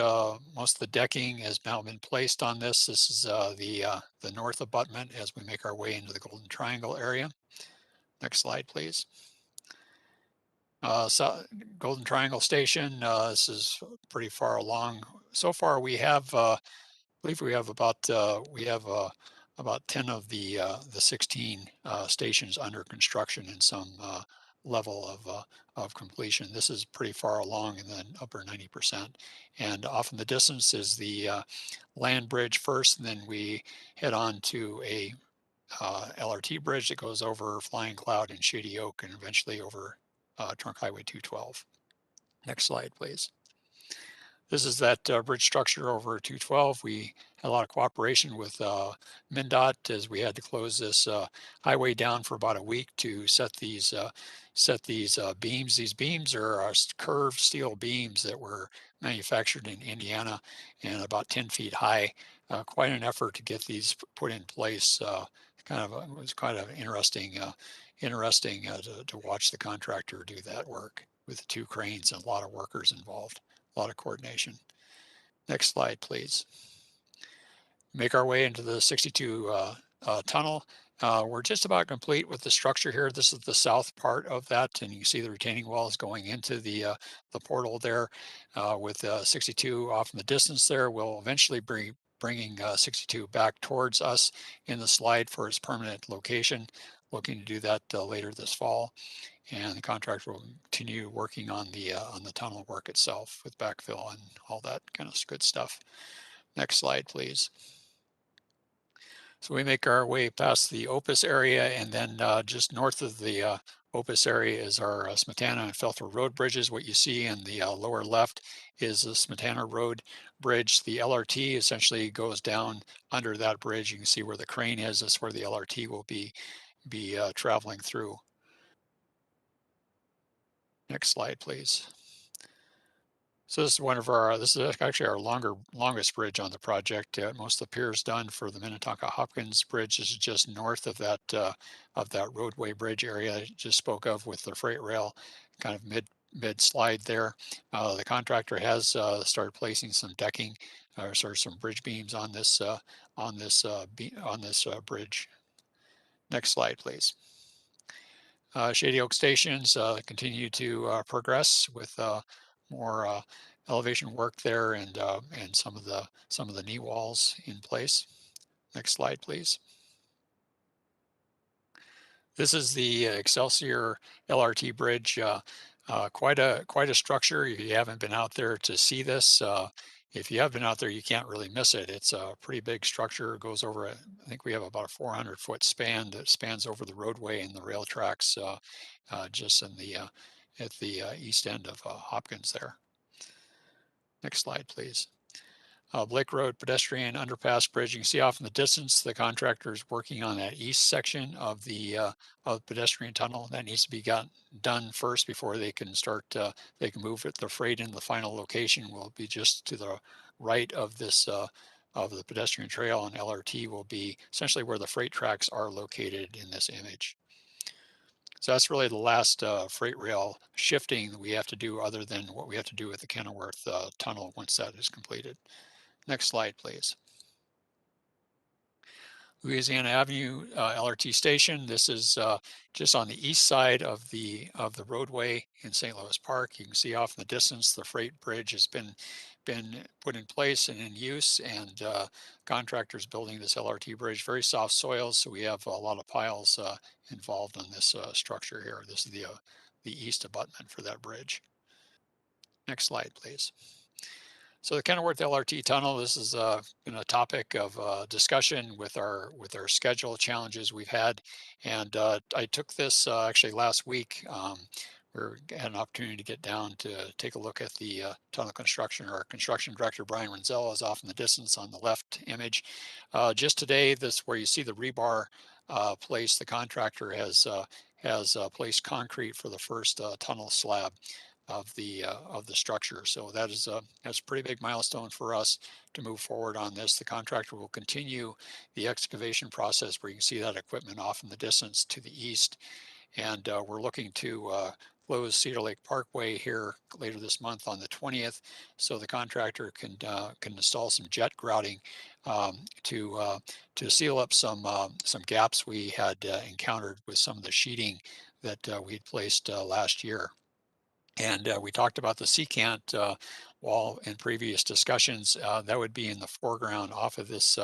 Most of the decking has now been placed on this. This is the north abutment as we make our way into the Golden Triangle area. Next slide, please. So Golden Triangle Station, this is pretty far along. So far we have, I believe we have about 10 of the 16 stations under construction in some level of completion. This is pretty far along in the upper 90%. And off in the distance is the land bridge first, and then we head on to a LRT bridge that goes over Flying Cloud and Shady Oak, and eventually over Trunk Highway 212. Next slide, please. This is that bridge structure over 212. We had a lot of cooperation with MnDOT as we had to close this highway down for about a week to set these beams. These beams are curved steel beams that were manufactured in Indiana and about 10 feet high. Quite an effort to get these put in place. It was kind of interesting to watch the contractor do that work with 2 cranes and a lot of workers involved. A lot of coordination. Next slide, please. Make our way into the 62 tunnel. We're just about complete with the structure here. This is the south part of that, and you can see the retaining walls going into the portal there with 62 off in the distance there. We'll eventually be bringing 62 back towards us in the slide for its permanent location. Looking to do that later this fall. And the contractor will continue working on the tunnel work itself with backfill and all that kind of good stuff. Next slide, please. So we make our way past the Opus area, and then just north of the Opus area is our Smetana and Feltham Road bridges. What you see in the lower left is the Smetana Road bridge. The LRT essentially goes down under that bridge. You can see where the crane is. That's where the LRT will be traveling through. Next slide, please. So this is this is actually our longest bridge on the project. Most of the piers done for the Minnetonka Hopkins Bridge. This is just north of that roadway bridge area I just spoke of with the freight rail, kind of mid slide there. The contractor has started placing some decking, or some bridge beams on this bridge. Next slide, please. Shady Oak stations continue to progress with more elevation work there and some of the knee walls in place. Next slide, please. This is the Excelsior LRT bridge. Quite a structure. If you haven't been out there to see this, if you have been out there, you can't really miss it. It's a pretty big structure. It goes over, I think we have about a 400-foot span that spans over the roadway and the rail tracks just in at the east end of Hopkins there. Next slide, please. Blake Road pedestrian underpass bridge. You can see off in the distance, the contractor is working on that east section of the pedestrian tunnel. That needs to be done first before they can start, they can move the freight in. The final location will be just to the right of this, of the pedestrian trail, and LRT will be essentially where the freight tracks are located in this image. So that's really the last freight rail shifting that we have to do, other than what we have to do with the Kenilworth tunnel once that is completed. Next slide, please. Louisiana Avenue LRT station. This is just on the east side of the roadway in St. Louis Park. You can see off in the distance the freight bridge has been put in place and in use, and contractors building this LRT bridge. Very soft soils, so we have a lot of piles involved on this structure here. This is the east abutment for that bridge. Next slide, please. So the Kenilworth LRT tunnel, this has been a topic of discussion with our schedule challenges we've had. And I took this actually last week. We had an opportunity to get down to take a look at the tunnel construction. Our construction director, Brian Renzel, is off in the distance on the left image. Just today, this where you see the rebar placed, the contractor has placed concrete for the first tunnel slab of the structure. So that's a pretty big milestone for us to move forward on this. The contractor will continue the excavation process where you can see that equipment off in the distance to the east. And we're looking to close Cedar Lake Parkway here later this month on the 20th, so the contractor can install some jet grouting to seal up some gaps we had encountered with some of the sheeting that we'd placed last year. And we talked about the secant wall in previous discussions. That would be in the foreground off of this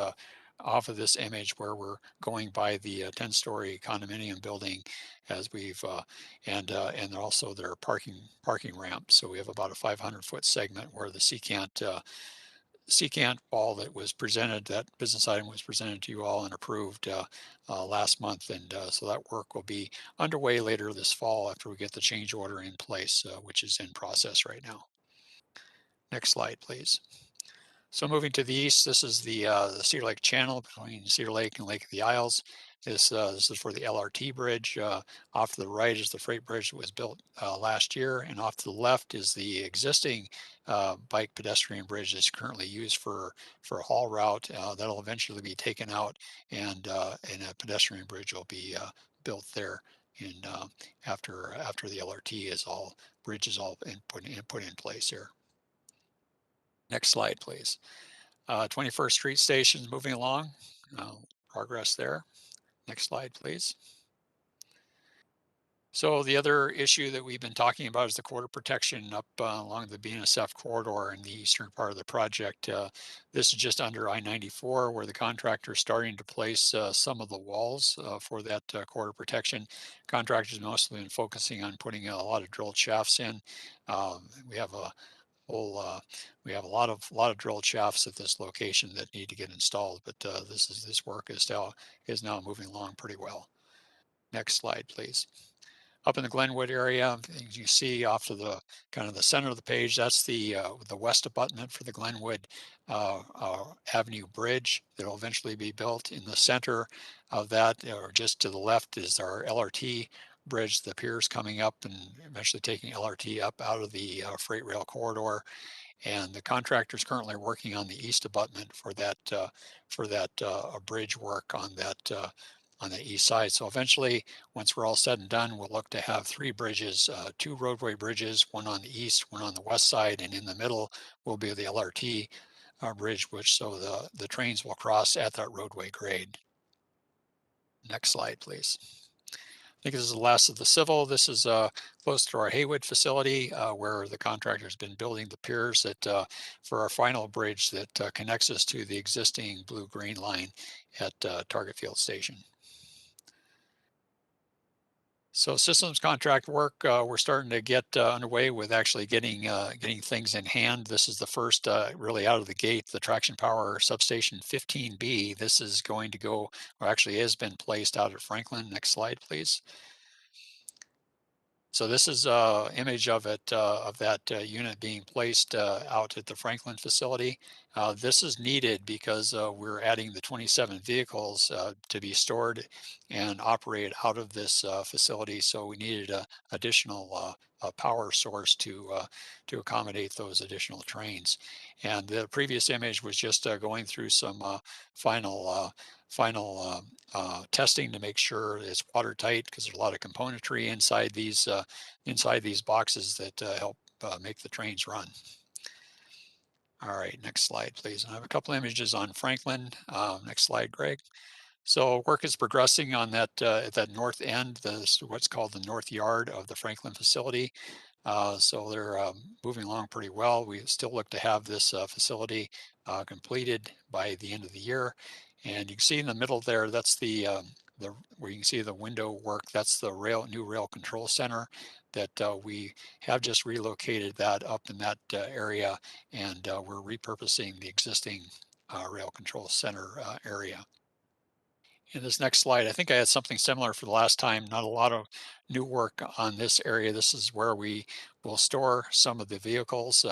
image where we're going by the 10-story condominium building as we've and also their parking ramp. So we have about a 500-foot segment where the secant wall that was presented, that business item was presented to you all and approved last month. And so that work will be underway later this fall after we get the change order in place, which is in process right now. Next slide, please. So moving to the east, this is the Cedar Lake Channel between Cedar Lake and Lake of the Isles. This is for the LRT bridge. Off to the right is the freight bridge that was built last year, and off to the left is the existing bike pedestrian bridge that's currently used for a haul route. That'll eventually be taken out, and a pedestrian bridge will be built there in after the LRT is all put in place here. Next slide, please. 21st Street Station moving along. Progress there. Next slide, please. So the other issue that we've been talking about is the quarter protection up along the BNSF corridor in the eastern part of the project. This is just under I-94 where the contractor is starting to place some of the walls for that quarter protection. Contractors mostly been focusing on putting a lot of drilled shafts in. We have a we have a lot of drilled shafts at this location that need to get installed, but this work is now moving along pretty well. Next slide, please. Up in the Glenwood area, as you see off to the kind of the center of the page, that's the west abutment for the Glenwood Avenue Bridge that will eventually be built. In the center of that, or just to the left, is our LRT bridge, the piers coming up and eventually taking LRT up out of the freight rail corridor. And the contractor is currently working on the east abutment for that bridge work on the east side. So eventually, once we're all said and done, we'll look to have 3 bridges, 2 roadway bridges, one on the east, one on the west side, and in the middle will be the LRT bridge, which so the trains will cross at that roadway grade. Next slide, please. I think this is the last of the civil. This is close to our Haywood facility where the contractor has been building the piers that for our final bridge that connects us to the existing blue-green line at Target Field Station. So systems contract work, we're starting to get underway with actually getting things in hand. This is the first really out of the gate, the traction power substation 15B. This is going to go, or actually has been placed out at Franklin. Next slide, please. So this is an image of it, of that unit being placed out at the Franklin facility. This is needed because we're adding the 27 vehicles to be stored and operated out of this facility. So we needed an additional power source to accommodate those additional trains. And the previous image was just going through some final testing to make sure it's watertight because there's a lot of componentry inside these boxes that help make the trains run. All right, next slide, please. And I have a couple images on Franklin. Next slide, Greg. So work is progressing on that at that north end, what's called the north yard of the Franklin facility. So they're moving along pretty well. We still look to have this facility completed by the end of the year. And you can see in the middle there, that's the where you can see the window work. That's the new rail control center that we have just relocated that up in that area, and we're repurposing the existing rail control center area. In this next slide, I think I had something similar for the last time. Not a lot of new work on this area. This is where we will store some of the vehicles.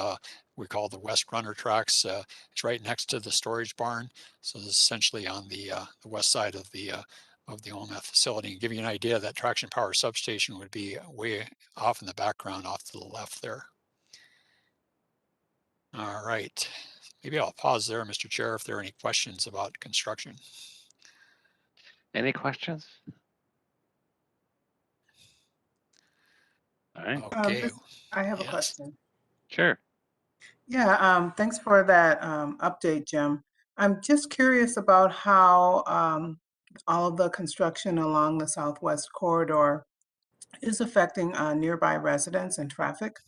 We call the West Runner tracks. It's right next to the storage barn. So this is essentially on the west side of the OMF facility. And give you an idea, that traction power substation would be way off in the background, off to the left there. All right. Maybe I'll pause there, Mr. Chair, if there are any questions about construction. Any questions? All right. Okay. I have a Yes. question. Sure. Yeah, thanks for that update, Jim. I'm just curious about how all of the construction along the Southwest Corridor is affecting nearby residents and traffic.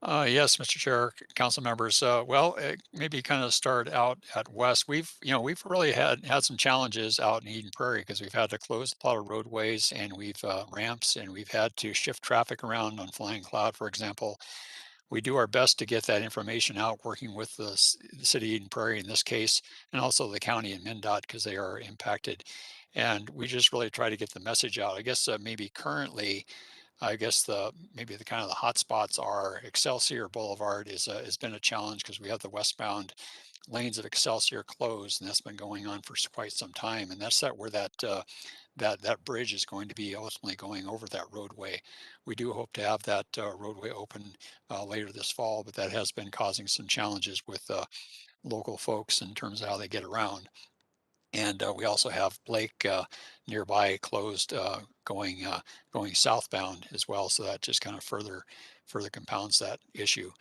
Yes, Mr. Chair, council members. Well, maybe kind of start out at West. We've really had some challenges out in Eden Prairie because we've had to close a lot of roadways, and we've ramps, and we've had to shift traffic around on Flying Cloud, for example. We do our best to get that information out, working with the city of Eden Prairie in this case, and also the county and MnDOT because they are impacted. And we just really try to get the message out. I guess maybe currently, maybe the kind of the hot spots are Excelsior Boulevard has been a challenge because we have the westbound lanes of Excelsior closed, and that's been going on for quite some time. And that's where that bridge is going to be ultimately going over that roadway. We do hope to have that roadway open later this fall, but that has been causing some challenges with local folks in terms of how they get around. And we also have Blake nearby closed going southbound as well. So that just kind of further compounds that issue.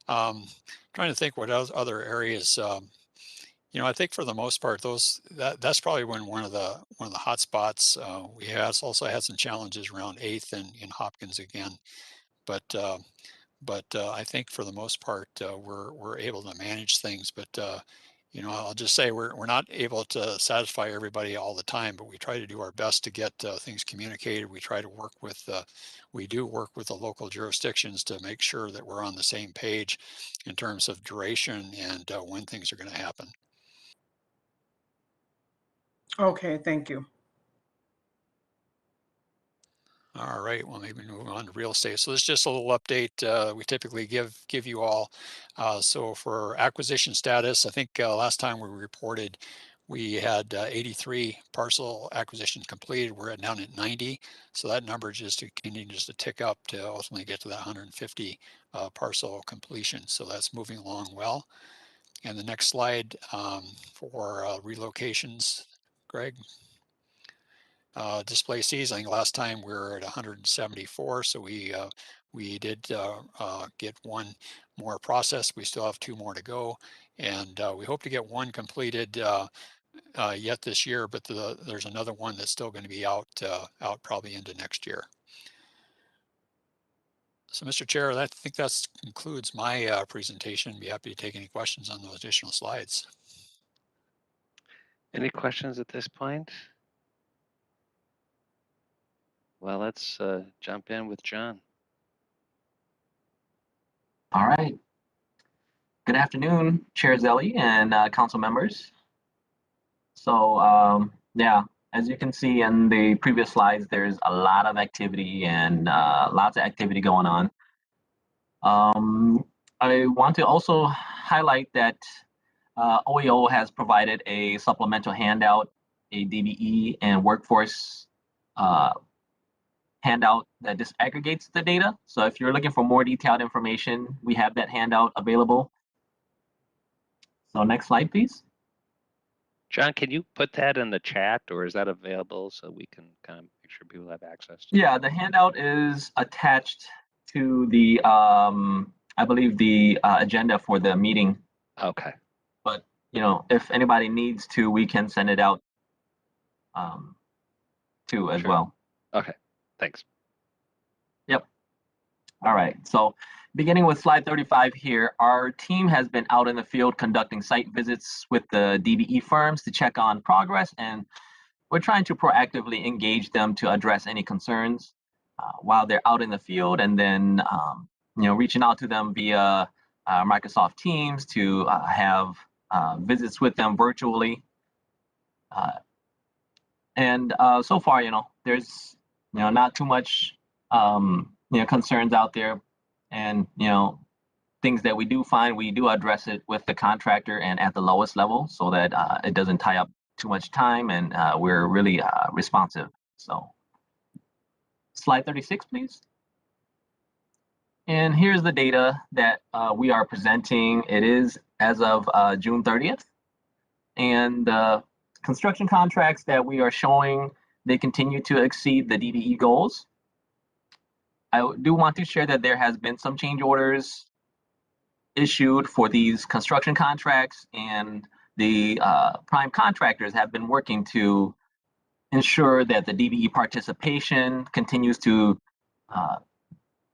Trying to think what other areas. I think for the most part, that's probably one of the hot spots. We also had some challenges around 8th and in Hopkins again, but I think for the most part we're able to manage things. But I'll just say we're not able to satisfy everybody all the time, but we try to do our best to get things communicated. We try to work with the local jurisdictions to make sure that we're on the same page in terms of duration and when things are going to happen. Okay, thank you. All right, well, maybe move on to real estate. So this is just a little update we typically give you all. So for acquisition status, I think last time we reported we had 83 parcel acquisitions completed. We're down at 90. So that number just continues to tick up to ultimately get to that 150 parcel completion. So that's moving along well. And the next slide for relocations, Greg. Displacees, I think last time we were at 174, so we did get one more process. We still have 2 more to go, and we hope to get one completed yet this year, but there's another one that's still going to be out probably into next year. So, Mr. Chair, I think that concludes my presentation. Be happy to take any questions on those additional slides. Any questions at this point? Well, let's jump in with John. All right. Good afternoon, Chair Zelli and council members. So yeah, as you can see in the previous slides, there's a lot of activity and lots of activity going on. I want to also highlight that OEO has provided a supplemental handout, a DBE and workforce handout that disaggregates the data. So if you're looking for more detailed information, we have that handout available. So next slide, please. John, can you put that in the chat, or is that available so we can kind of make sure people have access to it? Yeah, the handout is attached to the, I believe the agenda for the meeting. Okay. But if anybody needs to, we can send it out too as Sure. well. Okay, thanks. Yep. All right. So beginning with slide 35 here, our team has been out in the field conducting site visits with the DBE firms to check on progress, and we're trying to proactively engage them to address any concerns while they're out in the field, and then reaching out to them via Microsoft Teams to have visits with them virtually. And so far, there's not too much concerns out there, and things that we do find, we do address it with the contractor and at the lowest level, so that it doesn't tie up too much time, and we're really responsive. So slide 36, please. And here's the data that we are presenting. It is as of June 30th. And construction contracts that we are showing, they continue to exceed the DBE goals. I do want to share that there has been some change orders issued for these construction contracts, and the prime contractors have been working to ensure that the DBE participation continues to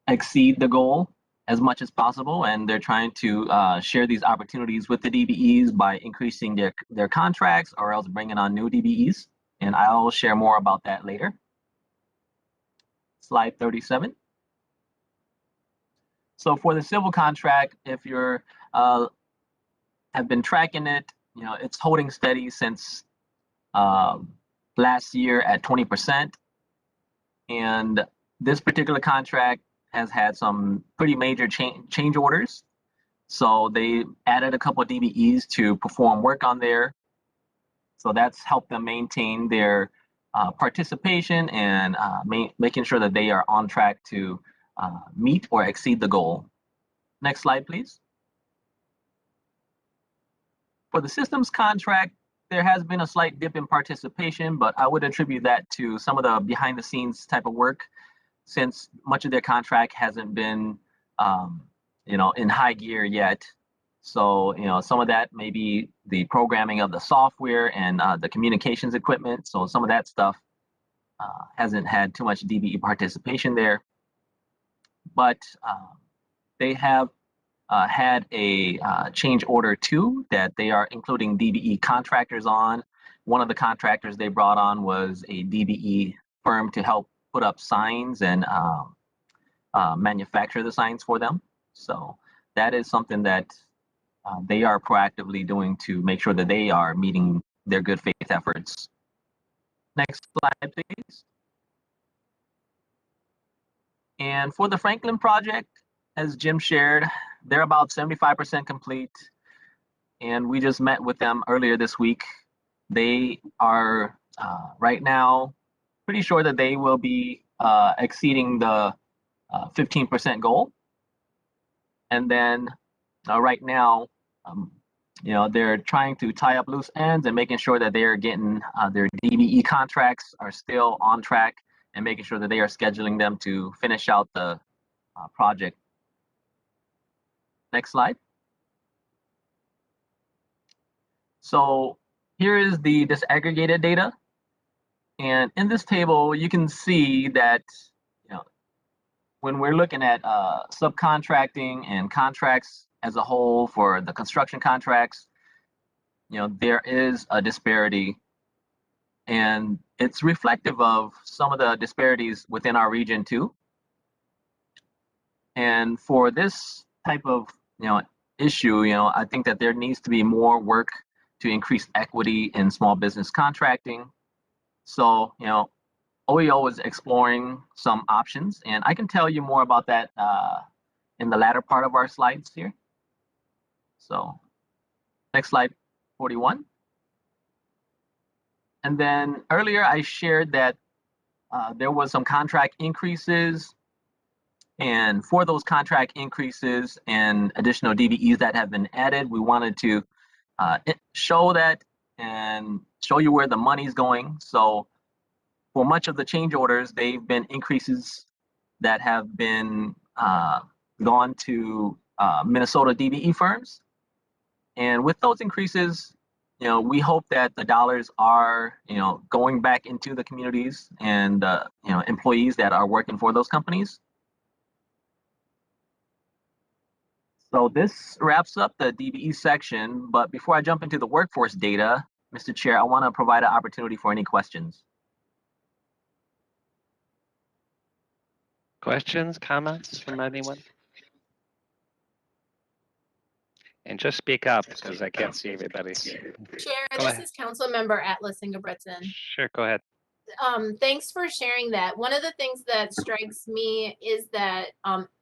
exceed the goal as much as possible, and they're trying to share these opportunities with the DBEs by increasing their contracts or else bringing on new DBEs, and I'll share more about that later. Slide 37. So for the civil contract, if you're have been tracking it, it's holding steady since last year at 20%, and this particular contract has had some pretty major change orders. So they added a couple of DBEs to perform work on there. So that's helped them maintain their participation and making sure that they are on track to meet or exceed the goal. Next slide, please. For the systems contract, there has been a slight dip in participation, but I would attribute that to some of the behind the scenes type of work, since much of their contract hasn't been, in high gear yet. So, some of that may be the programming of the software and the communications equipment. So some of that stuff hasn't had too much DBE participation there. But they have had a change order too that they are including DBE contractors on. One of the contractors they brought on was a DBE firm to help put up signs and manufacture the signs for them. So that is something that they are proactively doing to make sure that they are meeting their good faith efforts. Next slide, please. And for the Franklin project, as Jim shared, they're about 75% complete. And we just met with them earlier this week. They are right now pretty sure that they will be exceeding the 15% goal. And then right now, they're trying to tie up loose ends and making sure that they are getting their DBE contracts are still on track, and making sure that they are scheduling them to finish out the project. Next slide. So here is the disaggregated data. And in this table, you can see that when we're looking at subcontracting and contracts as a whole for the construction contracts, there is a disparity, and it's reflective of some of the disparities within our region too. And for this type of issue, I think that there needs to be more work to increase equity in small business contracting. So, OEO is exploring some options, and I can tell you more about that in the latter part of our slides here. So next slide, 41. And then earlier I shared that there was some contract increases, and for those contract increases and additional DBEs that have been added, we wanted to show that and show you where the money's going. So for much of the change orders, they've been increases that have been gone to Minnesota DBE firms. And with those increases, we hope that the dollars are, going back into the communities and, employees that are working for those companies. So this wraps up the DBE section, but before I jump into the workforce data, Mr. Chair, I want to provide an opportunity for any questions. Questions, comments from anyone? And just speak up because I can't see everybody. Chair, Go this ahead. is Councilmember Atlas Ingebretson. Sure, go ahead. Thanks for sharing that. One of the things that strikes me is that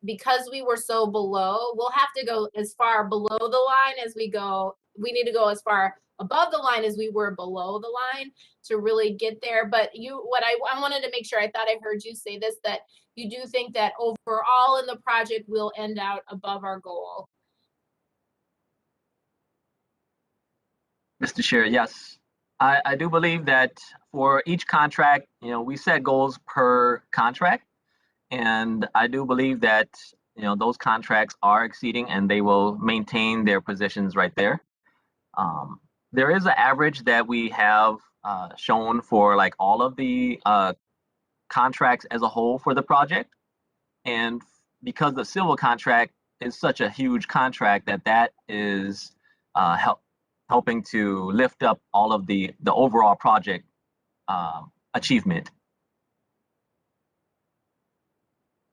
because we were so below, we'll have to go as far below the line as we go. We need to go as far above the line as we were below the line to really get there. But what I wanted to make sure, I thought I heard you say this, that you do think that overall in the project, we'll end out above our goal. Mr. Chair, yes. I do believe that for each contract, we set goals per contract. And I do believe that, those contracts are exceeding and they will maintain their positions right there. There is an average that we have shown for like all of the contracts as a whole for the project. And because the civil contract is such a huge contract that is helping to lift up all of the overall project achievement.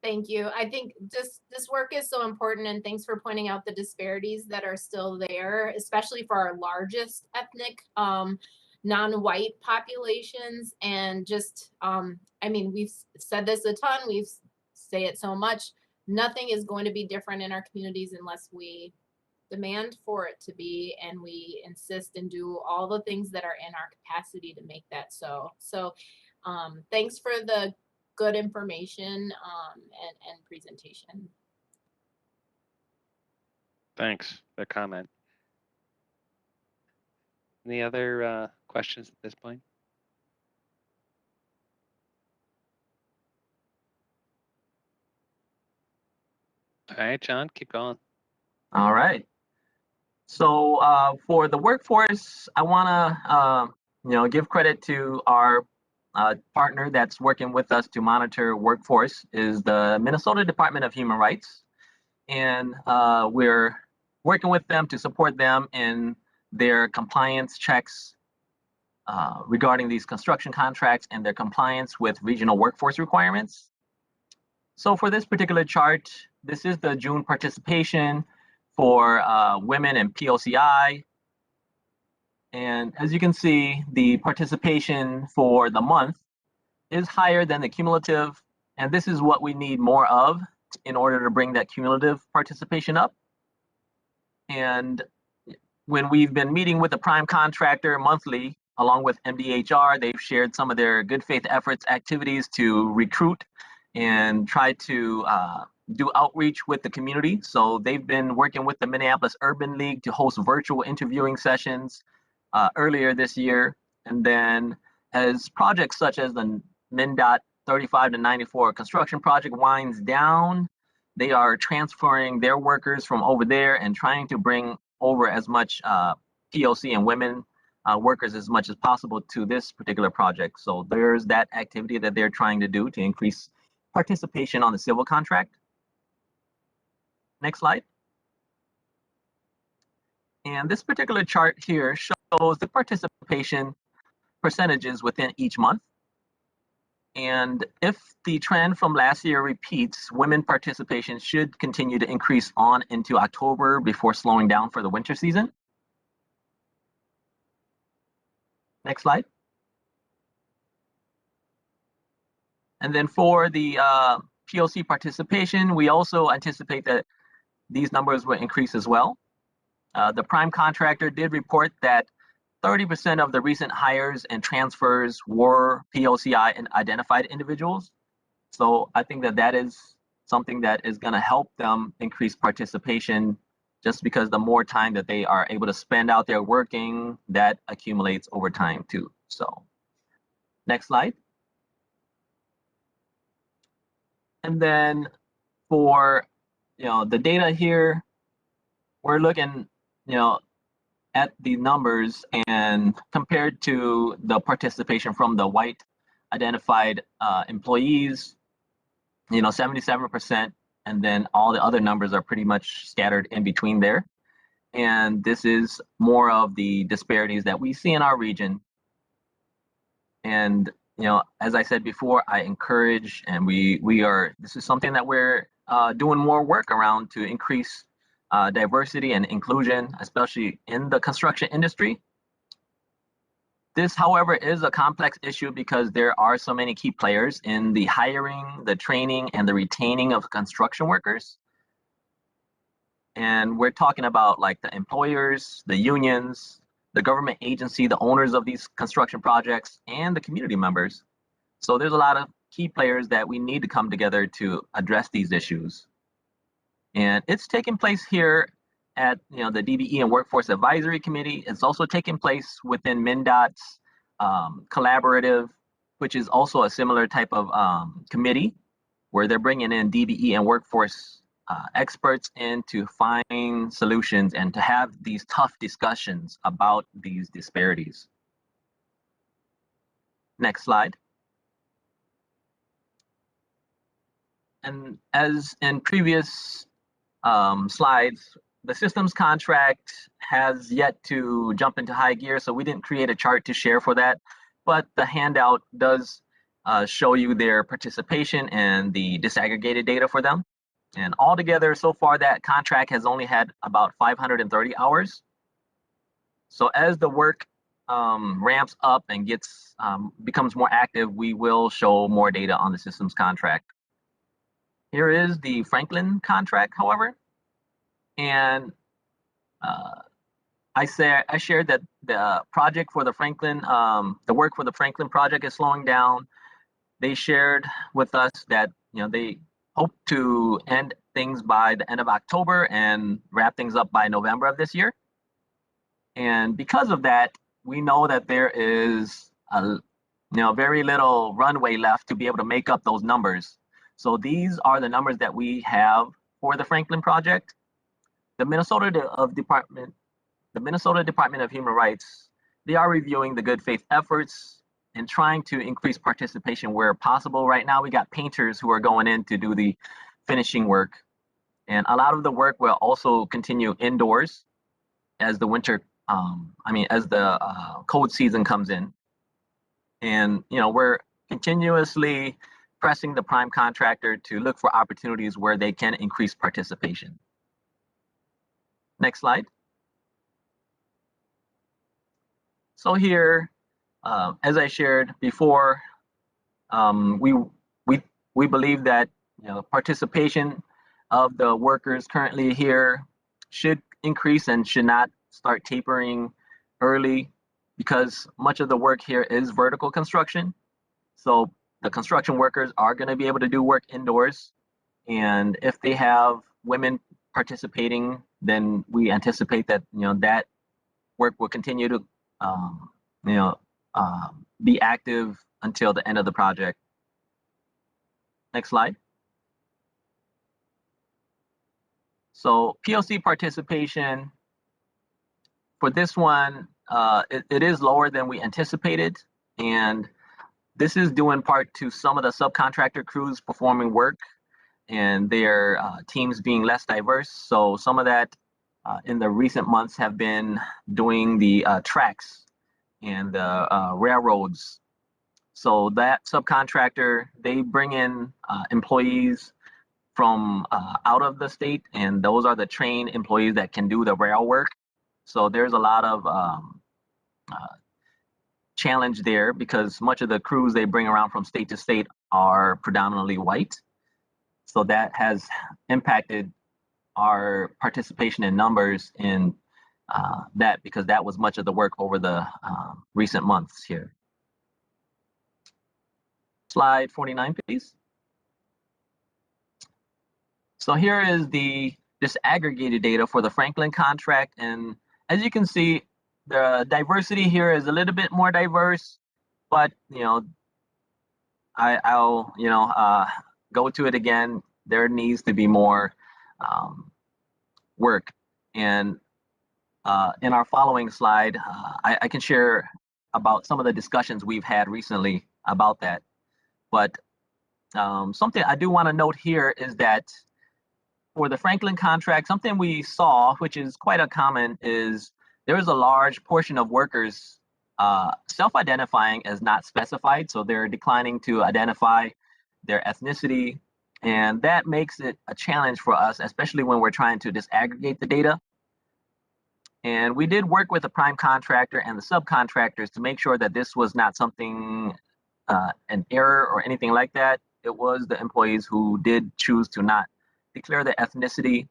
Thank you. I think this work is so important, and thanks for pointing out the disparities that are still there, especially for our largest ethnic non-white populations. And just, I mean, we've said this a ton, we've say it so much, nothing is going to be different in our communities unless we demand for it to be, and we insist and do all the things that are in our capacity to make that so. So thanks for the good information and presentation. Thanks for the comment. Any other questions at this point? All right, John, keep going. All right. So for the workforce, I want to give credit to our partner that's working with us to monitor workforce is the Minnesota Department of Human Rights, and we're working with them to support them in their compliance checks regarding these construction contracts and their compliance with regional workforce requirements. So for this particular chart, this is the June participation for women in POCI. And as you can see, the participation for the month is higher than the cumulative. And this is what we need more of in order to bring that cumulative participation up. And when we've been meeting with the prime contractor monthly, along with MDHR, they've shared some of their good faith efforts, activities to recruit and try to do outreach with the community. So they've been working with the Minneapolis Urban League to host virtual interviewing sessions earlier this year. And then as projects such as the MnDOT 35 to 94 construction project winds down, they are transferring their workers from over there and trying to bring over as much POC and women workers as much as possible to this particular project. So there's that activity that they're trying to do to increase participation on the civil contract. Next slide. And this particular chart here shows the participation percentages within each month. And if the trend from last year repeats, women participation should continue to increase on into October before slowing down for the winter season. Next slide. And then for the POC participation, we also anticipate that these numbers will increase as well. The prime contractor did report that 30% of the recent hires and transfers were POCI and identified individuals. So I think that that is something that is going to help them increase participation, just because the more time that they are able to spend out there working, that accumulates over time too. So next slide. And then for the data here, we're looking at the numbers and compared to the participation from the white identified employees, 77%, and then all the other numbers are pretty much scattered in between there. And this is more of the disparities that we see in our region. And as I said before, I encourage, and this is something that we're doing more work around to increase diversity and inclusion, especially in the construction industry. This, however, is a complex issue because there are so many key players in the hiring, the training, and the retaining of construction workers. And we're talking about like the employers, the unions, the government agency, the owners of these construction projects, and the community members. So there's a lot of key players that we need to come together to address these issues. And it's taking place here at the DBE and Workforce Advisory Committee. It's also taking place within MnDOT's collaborative, which is also a similar type of committee where they're bringing in DBE and workforce experts in to find solutions and to have these tough discussions about these disparities. Next slide. And as in previous slides, the systems contract has yet to jump into high gear, so we didn't create a chart to share for that, but the handout does show you their participation and the disaggregated data for them. And altogether, so far, that contract has only had about 530 hours. So as the work ramps up and becomes more active, we will show more data on the systems contract. Here is the Franklin contract, however. And I shared that the project for the Franklin, the work for the Franklin project is slowing down. They shared with us that they hope to end things by the end of October and wrap things up by November of this year. And because of that, we know that there is very little runway left to be able to make up those numbers. So these are the numbers that we have for the Franklin project. The Minnesota Department of Human Rights, they are reviewing the good faith efforts and trying to increase participation where possible. Right now, we got painters who are going in to do the finishing work. And a lot of the work will also continue indoors as the winter, as the cold season comes in. And, we're continuously pressing the prime contractor to look for opportunities where they can increase participation. Next slide. So here, as I shared before, we believe that participation of the workers currently here should increase and should not start tapering early because much of the work here is vertical construction. So the construction workers are going to be able to do work indoors, and if they have women participating, then we anticipate that that work will continue to be active until the end of the project. Next slide. So POC participation for this one, it is lower than we anticipated, and this is due in part to some of the subcontractor crews performing work and their teams being less diverse. So some of that in the recent months have been doing the tracks and the railroads. So that subcontractor, they bring in employees from out of the state, and those are the trained employees that can do the rail work. So there's a lot of challenge there because much of the crews they bring around from state to state are predominantly white. So that has impacted our participation in numbers in that because that was much of the work over the recent months here. Slide 49, please. So here is the disaggregated data for the Franklin contract. And as you can see, the diversity here is a little bit more diverse, but I'll go to it again. There needs to be more work. And in our following slide, I can share about some of the discussions we've had recently about that. But something I do want to note here is that for the Franklin contract, something we saw, which is quite uncommon, is there is a large portion of workers self-identifying as not specified. So they're declining to identify their ethnicity. And that makes it a challenge for us, especially when we're trying to disaggregate the data. And we did work with the prime contractor and the subcontractors to make sure that this was not something, an error or anything like that. It was the employees who did choose to not declare their ethnicity.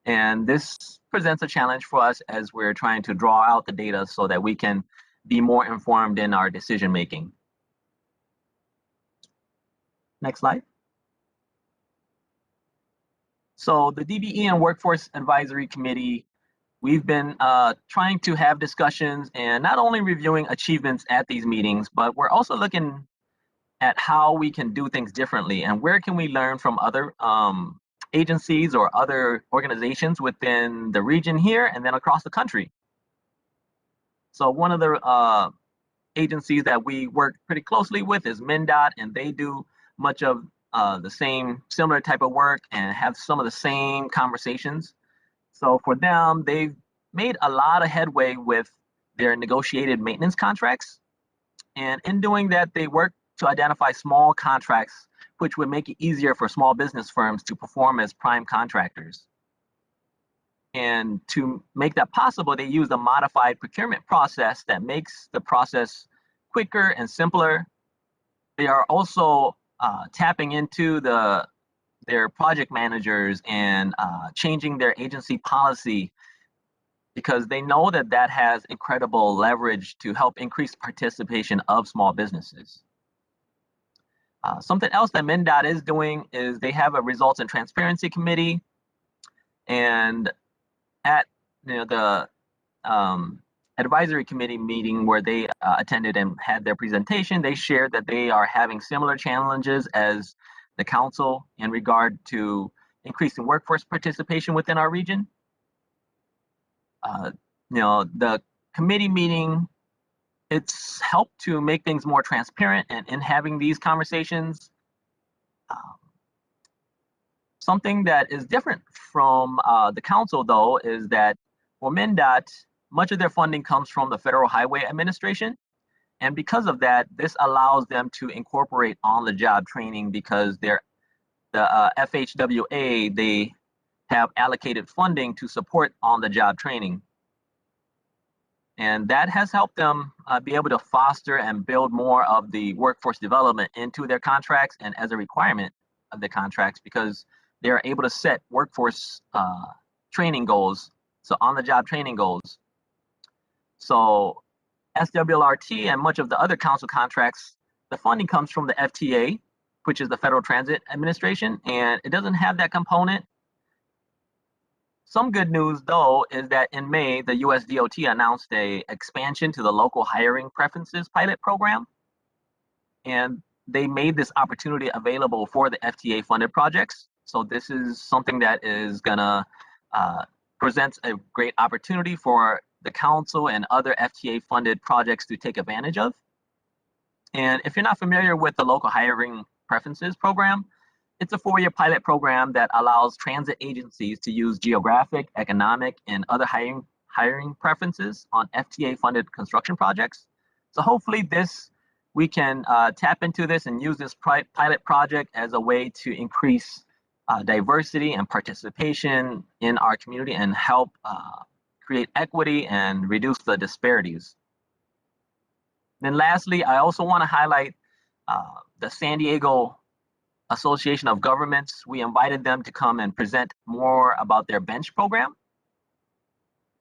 And this presents a challenge for us as we're trying to draw out the data so that we can be more informed in our decision making. Next slide. So the DBE and Workforce Advisory Committee, we've been trying to have discussions and not only reviewing achievements at these meetings, but we're also looking at how we can do things differently and where can we learn from other agencies or other organizations within the region here and then across the country. So one of the agencies that we work pretty closely with is MnDOT, and they do much of the same similar type of work and have some of the same conversations. So for them, they've made a lot of headway with their negotiated maintenance contracts. And in doing that, they work to identify small contracts, which would make it easier for small business firms to perform as prime contractors. And to make that possible, they use a modified procurement process that makes the process quicker and simpler. They are also tapping into their project managers and changing their agency policy because they know that that has incredible leverage to help increase participation of small businesses. Something else that MnDOT is doing is they have a results and transparency committee, and at the advisory committee meeting where they attended and had their presentation, they shared that they are having similar challenges as the council in regard to increasing workforce participation within our region. The committee meeting, it's helped to make things more transparent, and in having these conversations, something that is different from the council though is that for MnDOT, much of their funding comes from the Federal Highway Administration. And because of that, this allows them to incorporate on-the-job training because the FHWA, they have allocated funding to support on-the-job training. And that has helped them be able to foster and build more of the workforce development into their contracts and as a requirement of the contracts because they're able to set workforce training goals, so on-the-job training goals. So SWLRT and much of the other council contracts, the funding comes from the FTA, which is the Federal Transit Administration, and it doesn't have that component. Some good news, though, is that in May, the US DOT announced an expansion to the local hiring preferences pilot program. And they made this opportunity available for the FTA funded projects. So this is something that is gonna present a great opportunity for the council and other FTA funded projects to take advantage of. And if you're not familiar with the local hiring preferences program, it's a 4-year pilot program that allows transit agencies to use geographic, economic, and other hiring preferences on FTA-funded construction projects. So hopefully we can tap into this and use this pilot project as a way to increase diversity and participation in our community and help create equity and reduce the disparities. Then lastly, I also want to highlight the San Diego Association of Governments. We invited them to come and present more about their bench program.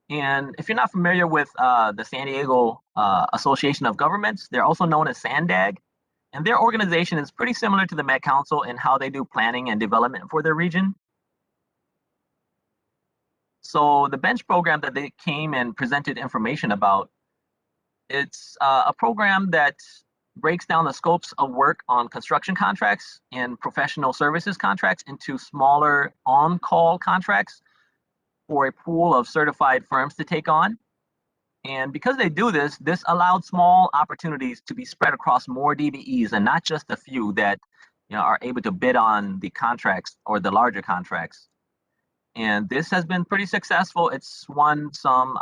And if you're not familiar with the San Diego Association of Governments, they're also known as SANDAG. And their organization is pretty similar to the Met Council in how they do planning and development for their region. So the bench program that they came and presented information about, it's a program that breaks down the scopes of work on construction contracts and professional services contracts into smaller on-call contracts for a pool of certified firms to take on. And because they do this, this allowed small opportunities to be spread across more DBEs and not just a few that are able to bid on the contracts or the larger contracts. And this has been pretty successful. It's won some,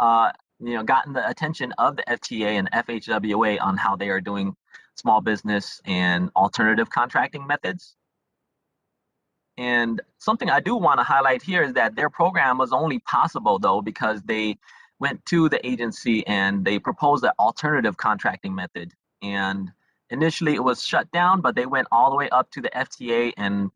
gotten the attention of the FTA and FHWA on how they are doing small business and alternative contracting methods. And something I do want to highlight here is that their program was only possible, though, because they went to the agency and they proposed an alternative contracting method. And initially it was shut down, but they went all the way up to the FTA and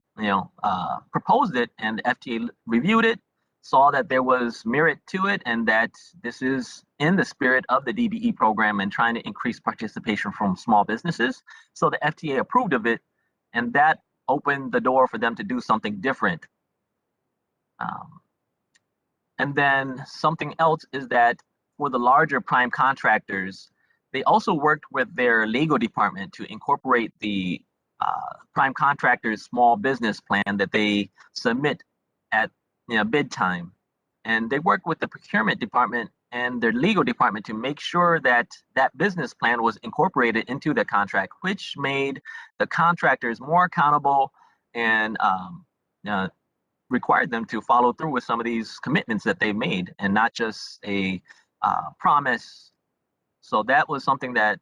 proposed it, and the FTA reviewed it, saw that there was merit to it, and that this is in the spirit of the DBE program and trying to increase participation from small businesses. So the FTA approved of it, and that opened the door for them to do something different. And then something else is that for the larger prime contractors, they also worked with their legal department to incorporate the prime contractor's small business plan that they submit at bid time. And they worked with the procurement department and their legal department to make sure that that business plan was incorporated into the contract, which made the contractors more accountable and required them to follow through with some of these commitments that they made and not just a promise. So that was something that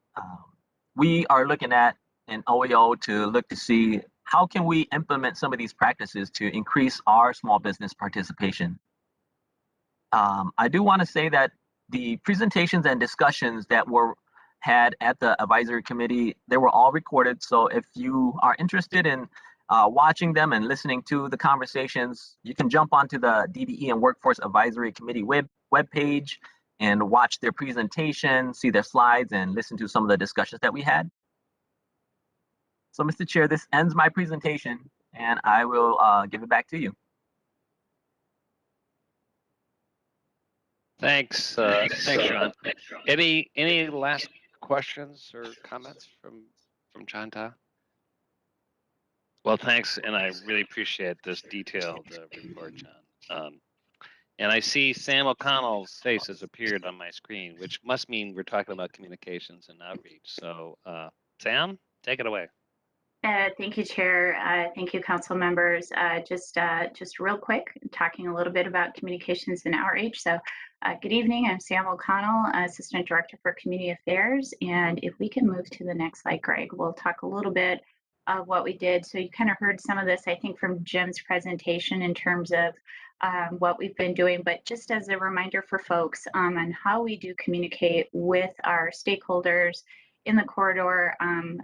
we are looking at in OEO to look to see how can we implement some of these practices to increase our small business participation. I do want to say that the presentations and discussions that were had at the advisory committee, they were all recorded. So if you are interested in watching them and listening to the conversations, you can jump onto the DBE and Workforce Advisory Committee webpage and watch their presentation, see their slides, and listen to some of the discussions that we had. So, Mr. Chair, this ends my presentation, and I will give it back to you. Thanks, Sean. Any last questions or comments from John Ta? Well, thanks, and I really appreciate this detailed report, John. And I see Sam O'Connell's face has appeared on my screen, which must mean we're talking about communications and outreach. So, Sam, take it away. Thank you, Chair. Thank you, Council members. Just real quick, talking a little bit about communications and outreach. So, good evening. I'm Sam O'Connell, Assistant Director for Community Affairs. And if we can move to the next slide, Greg, we'll talk a little bit of what we did. So you kind of heard some of this, I think, from Jim's presentation in terms of what we've been doing, but just as a reminder for folks on how we do communicate with our stakeholders in the corridor.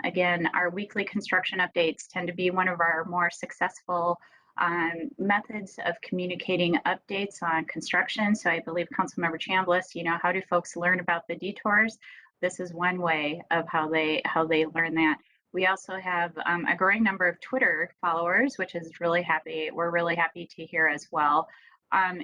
Again, our weekly construction updates tend to be one of our more successful methods of communicating updates on construction. So I believe Councilmember Chambliss, how do folks learn about the detours? This is one way of how they learn that. We also have a growing number of Twitter followers, which is we're really happy to hear as well.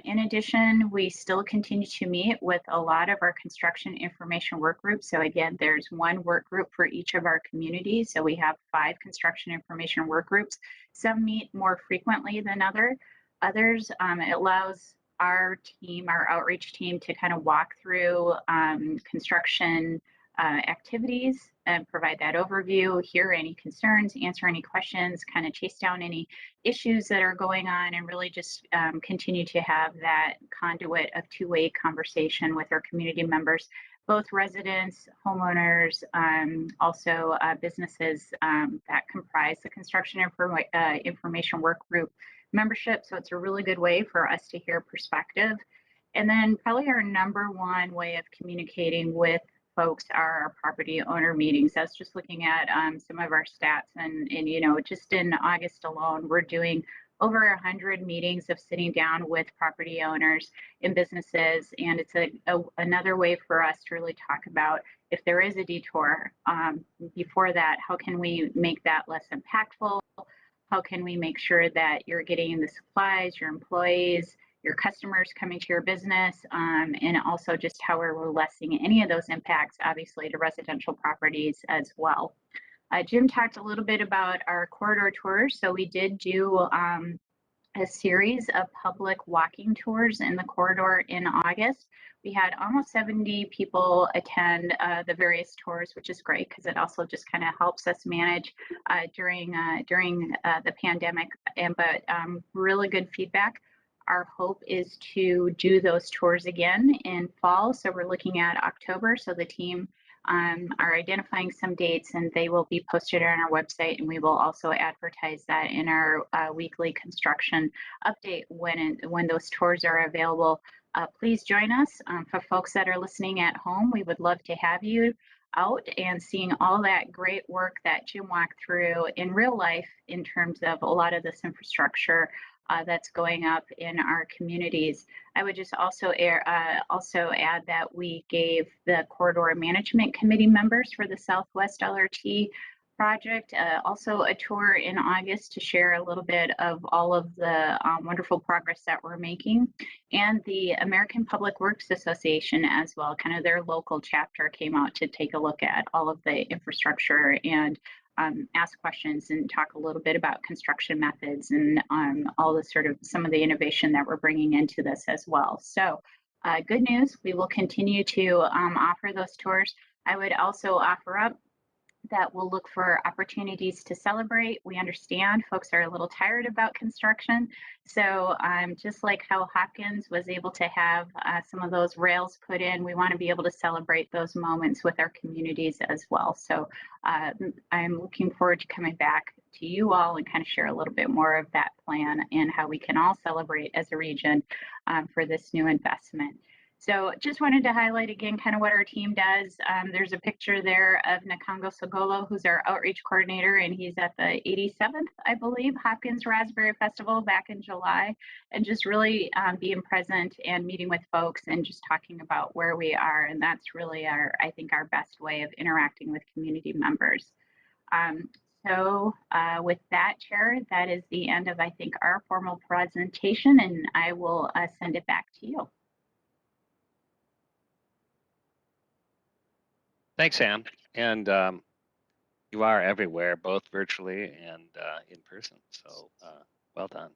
In addition, we still continue to meet with a lot of our construction information work groups. So again, there's one work group for each of our communities. So we have 5 construction information work groups. Some meet more frequently than others. It allows our team, our outreach team, to kind of walk through construction activities and provide that overview, hear any concerns, answer any questions, kind of chase down any issues that are going on, and really just continue to have that conduit of two-way conversation with our community members, both residents, homeowners, also businesses that comprise the construction information work group membership. So it's a really good way for us to hear perspective. And then probably our number one way of communicating with folks are our property owner meetings. I was just looking at some of our stats, and just in August alone, we're doing over 100 meetings of sitting down with property owners and businesses. And it's another way for us to really talk about if there is a detour. Before that, how can we make that less impactful? How can we make sure that you're getting the supplies, your employees, your customers coming to your business, and also just how we're lessening any of those impacts, obviously, to residential properties as well. Jim talked a little bit about our corridor tours. So we did do a series of public walking tours in the corridor in August. We had almost 70 people attend the various tours, which is great because it also just kind of helps us manage during the pandemic. But really good feedback. Our hope is to do those tours again in fall. So we're looking at October. So the team are identifying some dates, and they will be posted on our website, and we will also advertise that in our weekly construction update when those tours are available. Please join us. For folks that are listening at home, we would love to have you out and seeing all that great work that Jim walked through in real life in terms of a lot of this infrastructure that's going up in our communities. I would just also add that we gave the Corridor Management Committee members for the Southwest LRT project also a tour in August to share a little bit of all of the wonderful progress that we're making. And the American Public Works Association as well, kind of their local chapter, came out to take a look at all of the infrastructure and ask questions and talk a little bit about construction methods and all the sort of some of the innovation that we're bringing into this as well. So good news, we will continue to offer those tours. I would also offer up that we'll look for opportunities to celebrate. We understand folks are a little tired about construction. So just like how Hopkins was able to have some of those rails put in, we want to be able to celebrate those moments with our communities as well. So I'm looking forward to coming back to you all and kind of share a little bit more of that plan and how we can all celebrate as a region for this new investment. So just wanted to highlight again kind of what our team does. There's a picture there of Nakongo Sogolo, who's our outreach coordinator, and he's at the 87th, I believe, Hopkins Raspberry Festival back in July, and just really being present and meeting with folks and just talking about where we are. And that's really I think our best way of interacting with community members. So with that, Chair, that is the end of, I think, our formal presentation, and I will send it back to you. Thanks, Sam. And you are everywhere, both virtually and in person. So well done.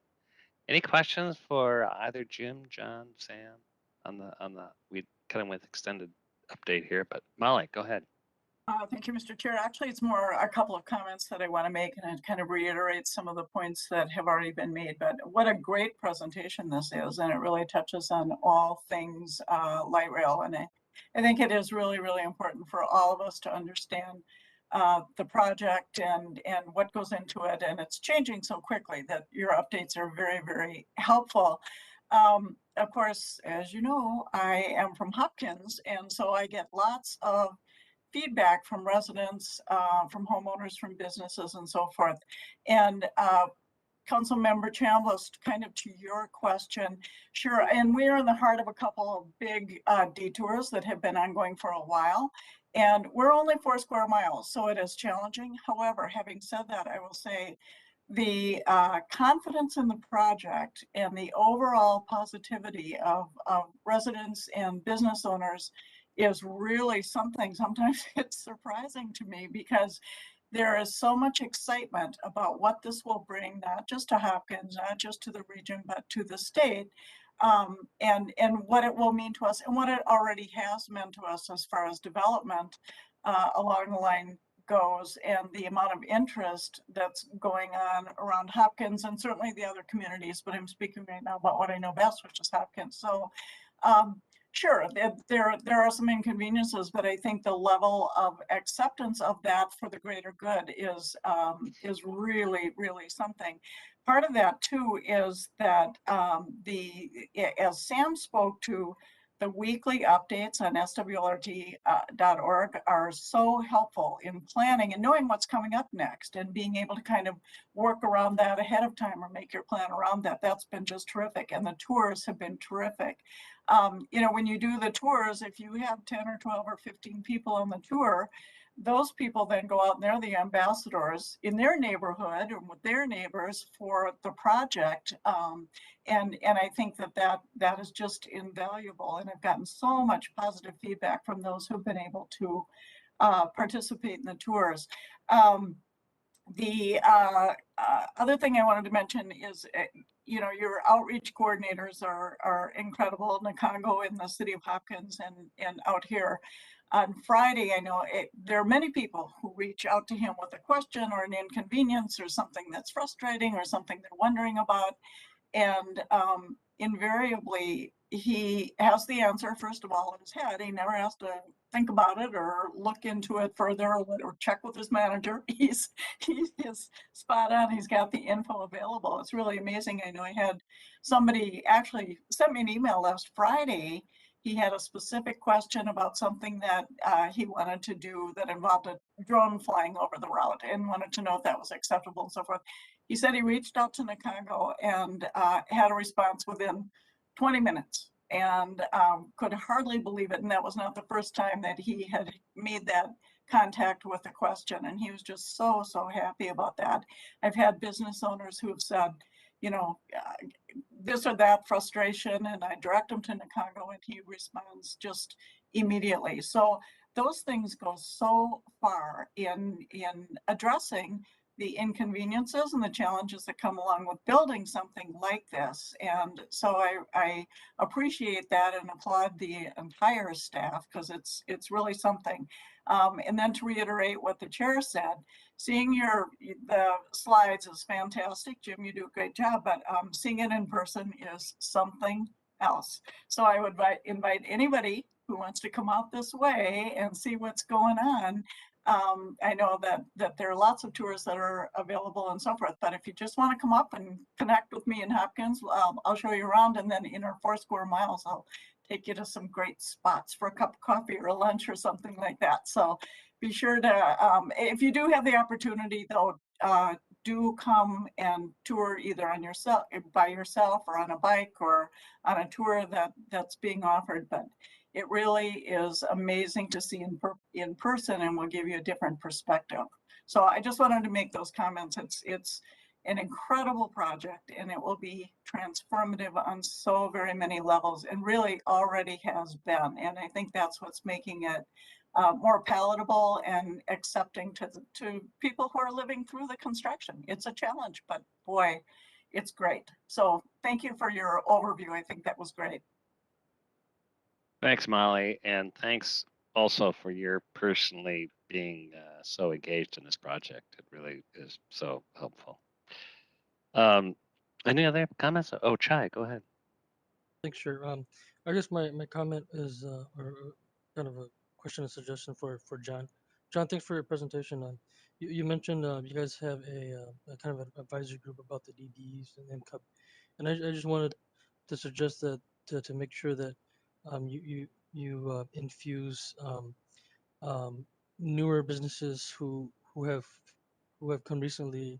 Any questions for either Jim, John, Sam on the we kind of went extended update here, but Molly, go ahead. Thank you, Mr. Chair. Actually, it's more a couple of comments that I want to make, and it kind of reiterates some of the points that have already been made. But what a great presentation this is, and it really touches on all things light rail. And I think it is really, really important for all of us to understand the project and what goes into it. And it's changing so quickly that your updates are very, very helpful. Of course, as you know, I am from Hopkins, and so I get lots of feedback from residents, from homeowners, from businesses, and so forth. And Council Member Chambliss, kind of to your question, sure, and we're in the heart of a couple of big detours that have been ongoing for a while, and we're only 4 square miles, so it is challenging. However, having said that, I will say the confidence in the project and the overall positivity of residents and business owners is really something. Sometimes it's surprising to me because there is so much excitement about what this will bring, not just to Hopkins, not just to the region, but to the state, and what it will mean to us and what it already has meant to us as far as development along the line goes, and the amount of interest that's going on around Hopkins and certainly the other communities, but I'm speaking right now about what I know best, which is Hopkins. So sure, there are some inconveniences, but I think the level of acceptance of that for the greater good is really, really something. Part of that too is that as Sam spoke to, the weekly updates on swlrt.org are so helpful in planning and knowing what's coming up next and being able to kind of work around that ahead of time or make your plan around that. That's been just terrific. And the tours have been terrific. You know, when you do the tours, if you have 10 or 12 or 15 people on the tour, those people then go out and they're the ambassadors in their neighborhood and with their neighbors for the project. And I think that is just invaluable. And I've gotten so much positive feedback from those who've been able to participate in the tours. The other thing I wanted to mention is, you know, your outreach coordinators are incredible. Nakongo in the city of Hopkins and out here. On Friday, I know there are many people who reach out to him with a question or an inconvenience or something that's frustrating or something they're wondering about. And invariably, he has the answer, first of all, in his head. He never has to think about it or look into it further or check with his manager. He's spot on. He's got the info available. It's really amazing. I know I had somebody actually sent me an email last Friday. He had a specific question about something that he wanted to do that involved a drone flying over the route and wanted to know if that was acceptable and so forth. He said he reached out to Nakongo and had a response within 20 minutes and could hardly believe it. And that was not the first time that he had made that contact with a question. And he was just so, so happy about that. I've had business owners who have said, you know, this or that frustration, and I direct them to Nakongo and he responds just immediately. So those things go so far in addressing the inconveniences and the challenges that come along with building something like this. And so I appreciate that and applaud the entire staff because it's really something. And then to reiterate what the chair said, seeing the slides is fantastic. Jim, you do a great job, but seeing it in person is something else. So I would invite anybody who wants to come out this way and see what's going on. I know that there are lots of tours that are available and so forth, but if you just want to come up and connect with me in Hopkins, I'll show you around, and then in our 4 square miles, I'll take you to some great spots for a cup of coffee or a lunch or something like that. So be sure to, if you do have the opportunity though, do come and tour either on yourself, by yourself, or on a bike, or on a tour that's being offered. But it really is amazing to see in person and will give you a different perspective. So I just wanted to make those comments. It's an incredible project and it will be transformative on so very many levels, and really already has been. And I think that's what's making it more palatable and accepting to people who are living through the construction. It's a challenge, but boy, it's great. So thank you for your overview. I think that was great. Thanks, Molly, and thanks also for your personally being so engaged in this project. It really is so helpful. Any other comments? Oh, Chai, go ahead. Thanks, sure. I guess my comment is or kind of a question and suggestion for John. John, thanks for your presentation. You mentioned you guys have a kind of an advisory group about the DDs and MCUP, and I just wanted to suggest that to make sure that you infuse newer businesses who have come recently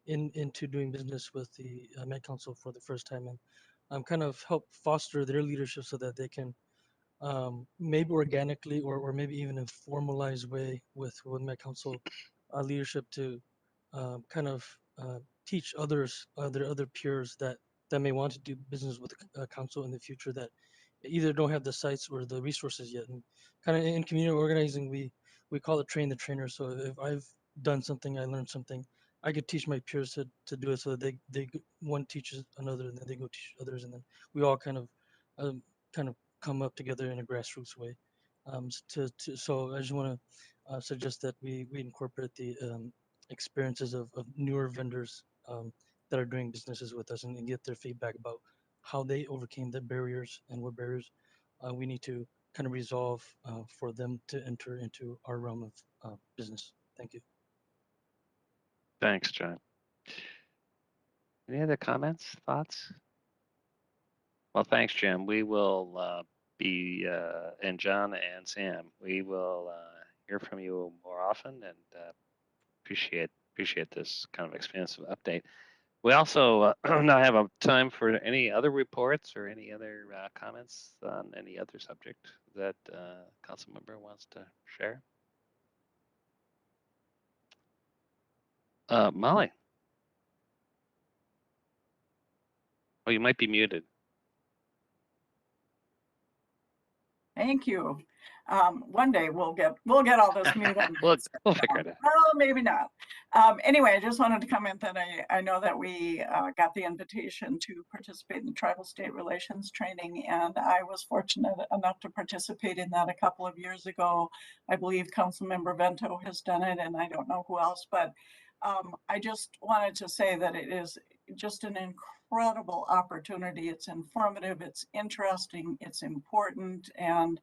into doing business with the Met Council for the first time, and kind of help foster their leadership so that they can maybe organically or maybe even in formalized way with Met Council leadership to kind of teach others, their other peers that may want to do business with the council in the future that either don't have the sites or the resources yet. And kind of in community organizing, we call it train the trainer. So if I've done something, I learned something, I could teach my peers to do it so that one teaches another and then they go teach others, and then we all kind of come up together in a grassroots way. So I just want to suggest that we incorporate the experiences of newer vendors that are doing businesses with us, and get their feedback about how they overcame the barriers and what barriers we need to kind of resolve for them to enter into our realm of business. Thank you. Thanks, John. Any other comments, thoughts? Well, thanks, Jim. We will be, and John and Sam, we will hear from you more often, and appreciate this kind of expansive update. We also now have a time for any other reports or any other comments on any other subject that council member wants to share. Molly. Oh, you might be muted. Thank you. One day we'll get all this muted. We'll figure it out. Well, maybe not. Anyway, I just wanted to comment that I know that we got the invitation to participate in the tribal state relations training, and I was fortunate enough to participate in that a couple of years ago. I believe Councilmember Vento has done it, and I don't know who else, but I just wanted to say that it is just an incredible opportunity. It's informative, it's interesting, it's important, and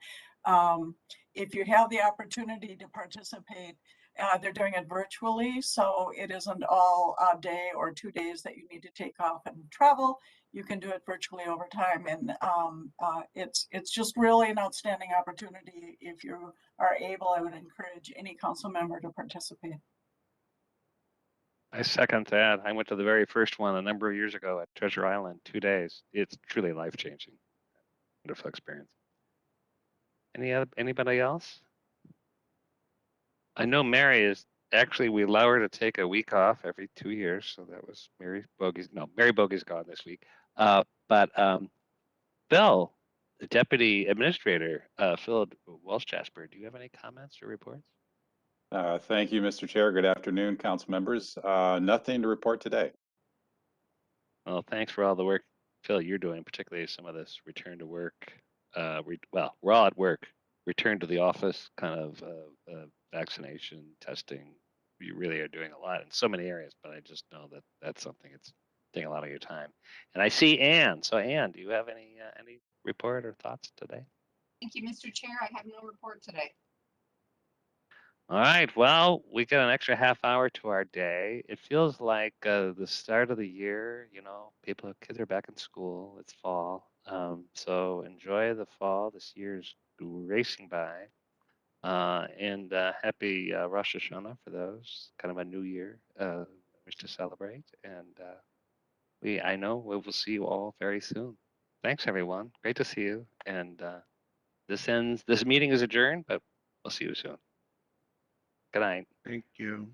if you have the opportunity to participate, they're doing it virtually, so it isn't all a day or 2 days that you need to take off and travel. You can do it virtually over time, and it's just really an outstanding opportunity. If you are able, I would encourage any council member to participate. I second that. I went to the very first one a number of years ago at Treasure Island, 2 days. It's truly life-changing. Wonderful experience. Anybody else? I know Mary is actually, we allow her to take a week off every 2 years, so that was Mary Bogey's. No, Mary Bogey's gone this week. But Bill, the Deputy Administrator, Phil Welsh-Jasper, do you have any comments or reports? Thank you, Mr. Chair. Good afternoon, council members. Nothing to report today. Well, thanks for all the work, Phil, you're doing, particularly some of this return to work. Well, we're all at work. Return to the office, kind of vaccination, testing. You really are doing a lot in so many areas, but I just know that that's something that's taking a lot of your time. And I see Ann. So Ann, do you have any report or thoughts today? Thank you, Mr. Chair. I have no report today. All right, well, we got an extra half hour to our day. It feels like the start of the year, you know, kids are back in school, it's fall. So enjoy the fall. This year's racing by. And happy Rosh Hashanah for those, kind of a new year, wish to celebrate. And I know we will see you all very soon. Thanks, everyone. Great to see you. And this meeting is adjourned, but we'll see you soon. Good night. Thank you.